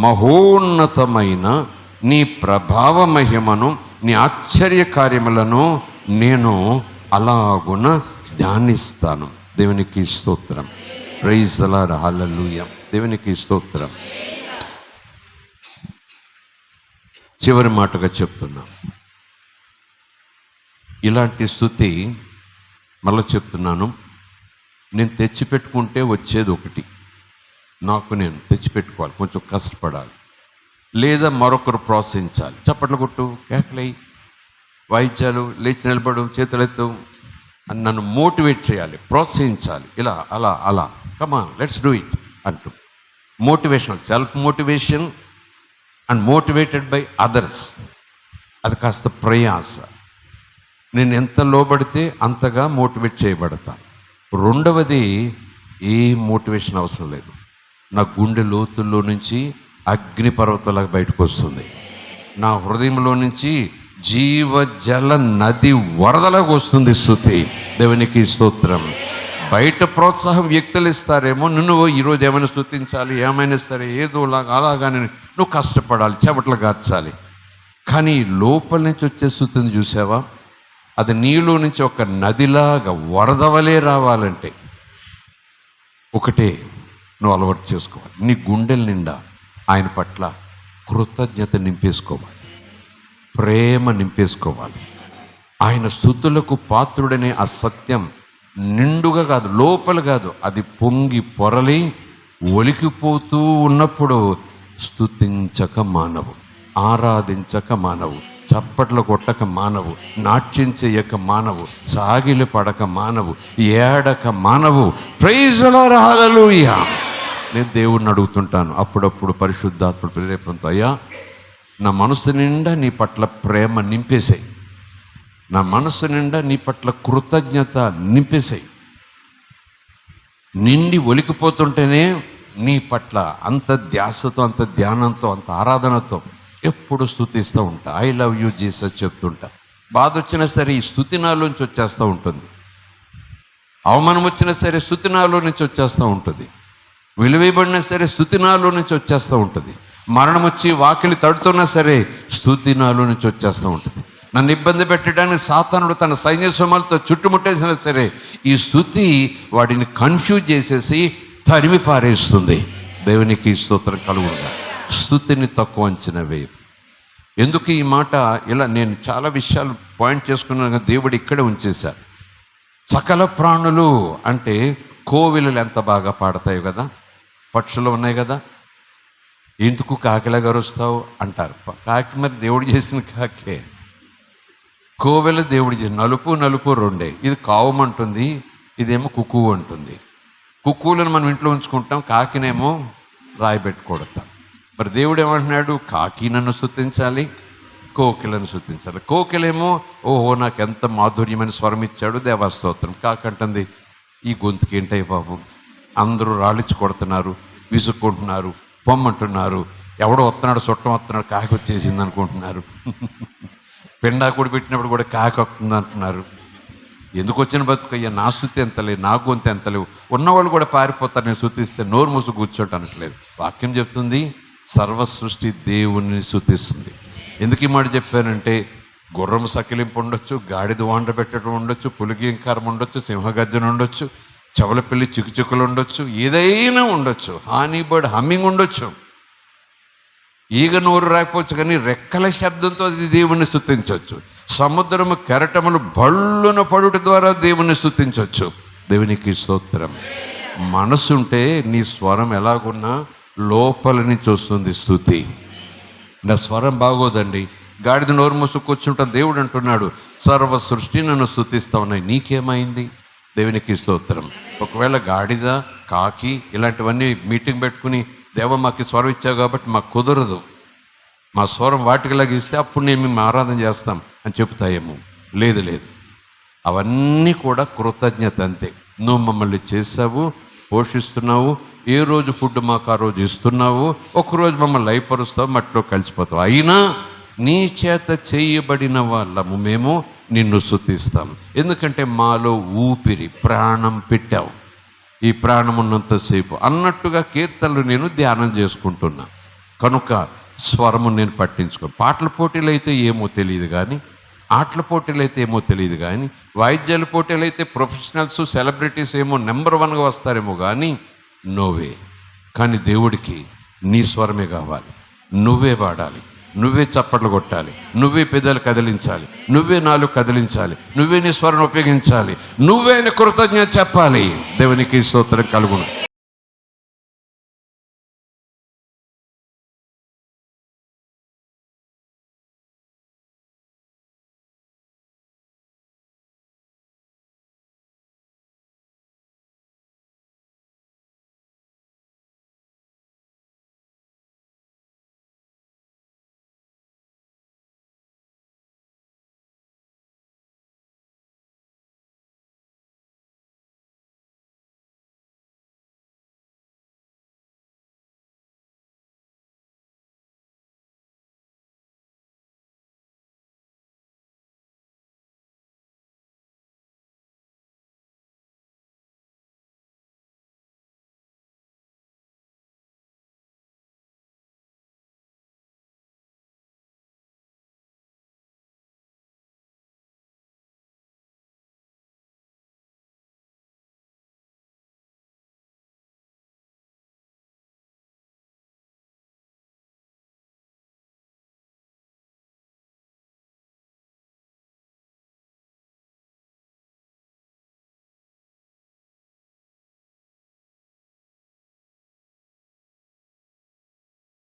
Speaker 1: మహోన్నతమైన నీ ప్రభావ మహిమను, నీ ఆశ్చర్య కార్యములను నేను అలాగున ధ్యానిస్తాను. దేవునికి స్తోత్రం. Praise the lord. హల్లెలూయా. దేవునికి స్తోత్రం. చివరి మాటగా చెప్తున్నా, ఇలాంటి స్తుతి మళ్ళీ చెప్తున్నాను, నేను తెచ్చిపెట్టుకుంటే వచ్చేది ఒకటి, నాకు నేను తెచ్చిపెట్టుకోవాలి, కొంచెం కష్టపడాలి, లేదా మరొకరు ప్రోత్సహించాలి. చప్పట్లు కొట్టు, కేకలై, వాయిద్యాలు, లేచి నిలబడు, చేతులెత్తు అని నన్ను మోటివేట్ చేయాలి, ప్రోత్సహించాలి. ఇలా అలా అలా కమాన్ లెట్స్ డూ ఇట్ అంటూ motivational, self motivation and motivated by others. అది కాస్త ప్రయాస. నేను ఎంత లోబడితే అంతగా మోటివేట్ చేయబడతాను. రెండవది, ఏ మోటివేషన్ అవసరం లేదు, నా గుండె లోతుల్లో నుంచి అగ్నిపర్వతాలకు బయటకు వస్తుంది, నా హృదయంలో నుంచి జీవజల నది వరదలకు వస్తుంది స్తుతి. దేవునికి స్తోత్రం. బయట ప్రోత్సాహం వ్యక్తులు ఇస్తారేమో, నువ్వు ఈరోజు ఏమైనా స్తుతించాలి, ఏమైనా సరే ఏదోలాగా అలాగానే నువ్వు కష్టపడాలి, చెమటలు గార్చాలి. కానీ లోపల నుంచి వచ్చే స్తుతిని చూసావా, అది నీలో నుంచి ఒక నదిలాగా వరద వలె రావాలంటే ఒకటే నువ్వు అలవాటు చేసుకోవాలి. నీ గుండెల నిండా ఆయన పట్ల కృతజ్ఞత నింపేసుకోవాలి, ప్రేమ నింపేసుకోవాలి. ఆయన స్తుతులకు పాత్రుడనే ఆ సత్యం నిండుగా కాదు, లోపల కాదు, అది పొంగి పొరలి ఒలికిపోతూ ఉన్నప్పుడు స్తుతించక మానవు, ఆరాధించక మానవు, చప్పట్లు కొట్టక మానవు, నాట్యం చేయక మానవు, సాగిలి పడక మానవు, ఏడక మానవు. ప్రైజ్ ది లార్డ్, హల్లెలూయా. నేను దేవుణ్ణి అడుగుతుంటాను అప్పుడప్పుడు పరిశుద్ధాత్మ ప్రేరేపణతో, అయ్యా నా మనసు నిండా నీ పట్ల ప్రేమ నింపేసాయి, నా మనసు నిండా నీ పట్ల కృతజ్ఞత నింపేసాయి. నిండి ఒలికిపోతుంటేనే నీ పట్ల అంత ధ్యాసతో, అంత ధ్యానంతో, అంత ఆరాధనతో ఎప్పుడు స్తుతిస్తూ ఉంటా. ఐ లవ్ యూ జీసస్ చెప్తుంటా. బాధ వచ్చినా సరే ఈ స్తుతి నాలోంచి వచ్చేస్తూ ఉంటుంది, అవమానం వచ్చినా సరే స్తుతి నాలో నుంచి వచ్చేస్తూ ఉంటుంది, విలువేయబడినా సరే స్తుతి నాలో నుంచి వచ్చేస్తూ ఉంటుంది, మరణం వచ్చి వాకిలి తడుతున్నా సరే స్తుతి నాలో నుంచి వచ్చేస్తూ ఉంటుంది. నన్ను ఇబ్బంది పెట్టడానికి సాతానుడు తన సైన్య సమూహాలతో చుట్టుముట్టేసినా సరే ఈ స్తుతి వాడిని కన్ఫ్యూజ్ చేసేసి తరిమి పారేస్తుంది. దేవునికి స్తోత్రం కలుగునుగా. స్తుతిని తక్కువ అంచనా వేయరు. ఎందుకు ఈ మాట ఇలా నేను చాలా విషయాలు పాయింట్ చేసుకున్నాను, దేవుడు ఇక్కడే ఉంచేశారు. సకల ప్రాణులు అంటే కోవిలలు ఎంత బాగా పాడతాయి కదా, పక్షులు ఉన్నాయి కదా, ఎందుకు కాకిలాగా అరుస్తావు అంటారు. కాకి మరి దేవుడు చేసిన కాకే, కోవెల దేవుడు చేసిన నలుపు నలుపు రెండే. ఇది కావమంటుంది, ఇదేమో కుక్కు అంటుంది. కుక్కులను మనం ఇంట్లో ఉంచుకుంటాం, కాకినేమో రాయి పెట్టి కొడతాం. మరి దేవుడు ఏమంటున్నాడు, కాకి నన్ను స్తుతించాలి, కోకిలను స్తుతించాలి. కోకిలేమో ఓహో నాకు ఎంత మాధుర్యమైన స్వరం ఇచ్చాడు, దేవస్తోత్రం. కాకంటుంది ఈ గొంతుకి ఏంటై బాబు, అందరూ రాళ్ళిచ్చి కొడుతున్నారు, విసుక్కుంటున్నారు, పొమ్మంటున్నారు, ఎవడో వస్తున్నాడు, చుట్టం వస్తున్నాడు, కాకి వచ్చేసింది అనుకుంటున్నారు. పెండాకుడు పెట్టినప్పుడు కూడా కాకి వస్తుంది అంటున్నారు. ఎందుకు వచ్చిన బతుకయ్యా, నా స్తుతి ఎంతలేవు, నా గొంతు ఎంతలేవు. ఉన్నవాళ్ళు కూడా పారిపోతారు నేను స్తుతిస్తే, నోరు మూసు కూర్చోటం అనట్లేదు. వాక్యం చెప్తుంది సర్వ సృష్టి దేవుణ్ణి స్తుతిస్తుంది. ఎందుకు ఈ మాట చెప్పానంటే, గుర్రం సకిలింపు ఉండొచ్చు, గాడిద వాండ పెట్టడం ఉండొచ్చు, పులిగింకారం ఉండొచ్చు, సింహగర్జన ఉండొచ్చు, చెవల పిల్లి చిక్కుచిక్కులు ఉండొచ్చు, ఏదైనా ఉండొచ్చు, హానీ బర్డ్ హమ్మింగ్ ఉండొచ్చు, ఈగ నోరు రాకపోవచ్చు, కానీ రెక్కల శబ్దంతో అది దేవుణ్ణి స్తుతించవచ్చు. సముద్రము కెరటములు బళ్ళున పడుట ద్వారా దేవుణ్ణి స్తుతించవచ్చు. దేవునికి స్తోత్రం. మనసుంటే నీ స్వరం ఎలాగున్నా లోపల నుంచి వస్తుంది స్తుతి. నా స్వరం బాగోదండి, గాడిద నోరు మూసు కూర్చుంటాం. దేవుడు అంటున్నాడు సర్వ సృష్టి నన్ను స్తుతిస్తా ఉన్నాయి, నీకేమైంది? దేవునికి స్తోత్రం. ఒకవేళ గాడిద, కాకి ఇలాంటివన్నీ మీటింగ్ పెట్టుకుని దేవ మాకు స్వరం ఇచ్చావు కాబట్టి మాకు కుదరదు, మా స్వరం వాటికిలాగా ఇస్తే అప్పుడు నేను మేము ఆరాధన చేస్తాం అని చెప్తాయేమో. లేదు లేదు, అవన్నీ కూడా కృతజ్ఞత అంతే. నువ్వు మమ్మల్ని చేసావు, పోషిస్తున్నావు, ఏ రోజు ఫుడ్ మాకు ఆ రోజు ఇస్తున్నావు, ఒకరోజు మమ్మల్ని లయపరుస్తావు, మట్టిలో కలిసిపోతావు. అయినా నీ చేత చేయబడిన వాళ్ళము మేము నిన్ను స్తుతిస్తాం. ఎందుకంటే మాలో ఊపిరి ప్రాణం పెట్టావు, ఈ ప్రాణం ఉన్నంతసేపు అన్నట్టుగా కీర్తనలు నేను ధ్యానం చేసుకుంటున్నా. కనుక స్వరము నేను పట్టించుకో. పాటల పోటీలు అయితే ఏమో తెలియదు కానీ, ఆటల పోటీలు అయితే ఏమో తెలియదు కానీ, వాయిద్యాల పోటీలు అయితే ప్రొఫెషనల్స్ సెలబ్రిటీస్ ఏమో నెంబర్ 1గా వస్తారేమో కానీ నోవే. కానీ దేవుడికి నీ స్వరమే కావాలి, నువ్వే పాడాలి, నువ్వే చప్పట్లు కొట్టాలి, నువ్వే పెదాలు కదిలించాలి, నువ్వే నాలుగు కదిలించాలి, నువ్వే నీ స్వరం ఉపయోగించాలి, నువ్వే కృతజ్ఞత చెప్పాలి. దేవునికి స్తోత్రం కలుగును.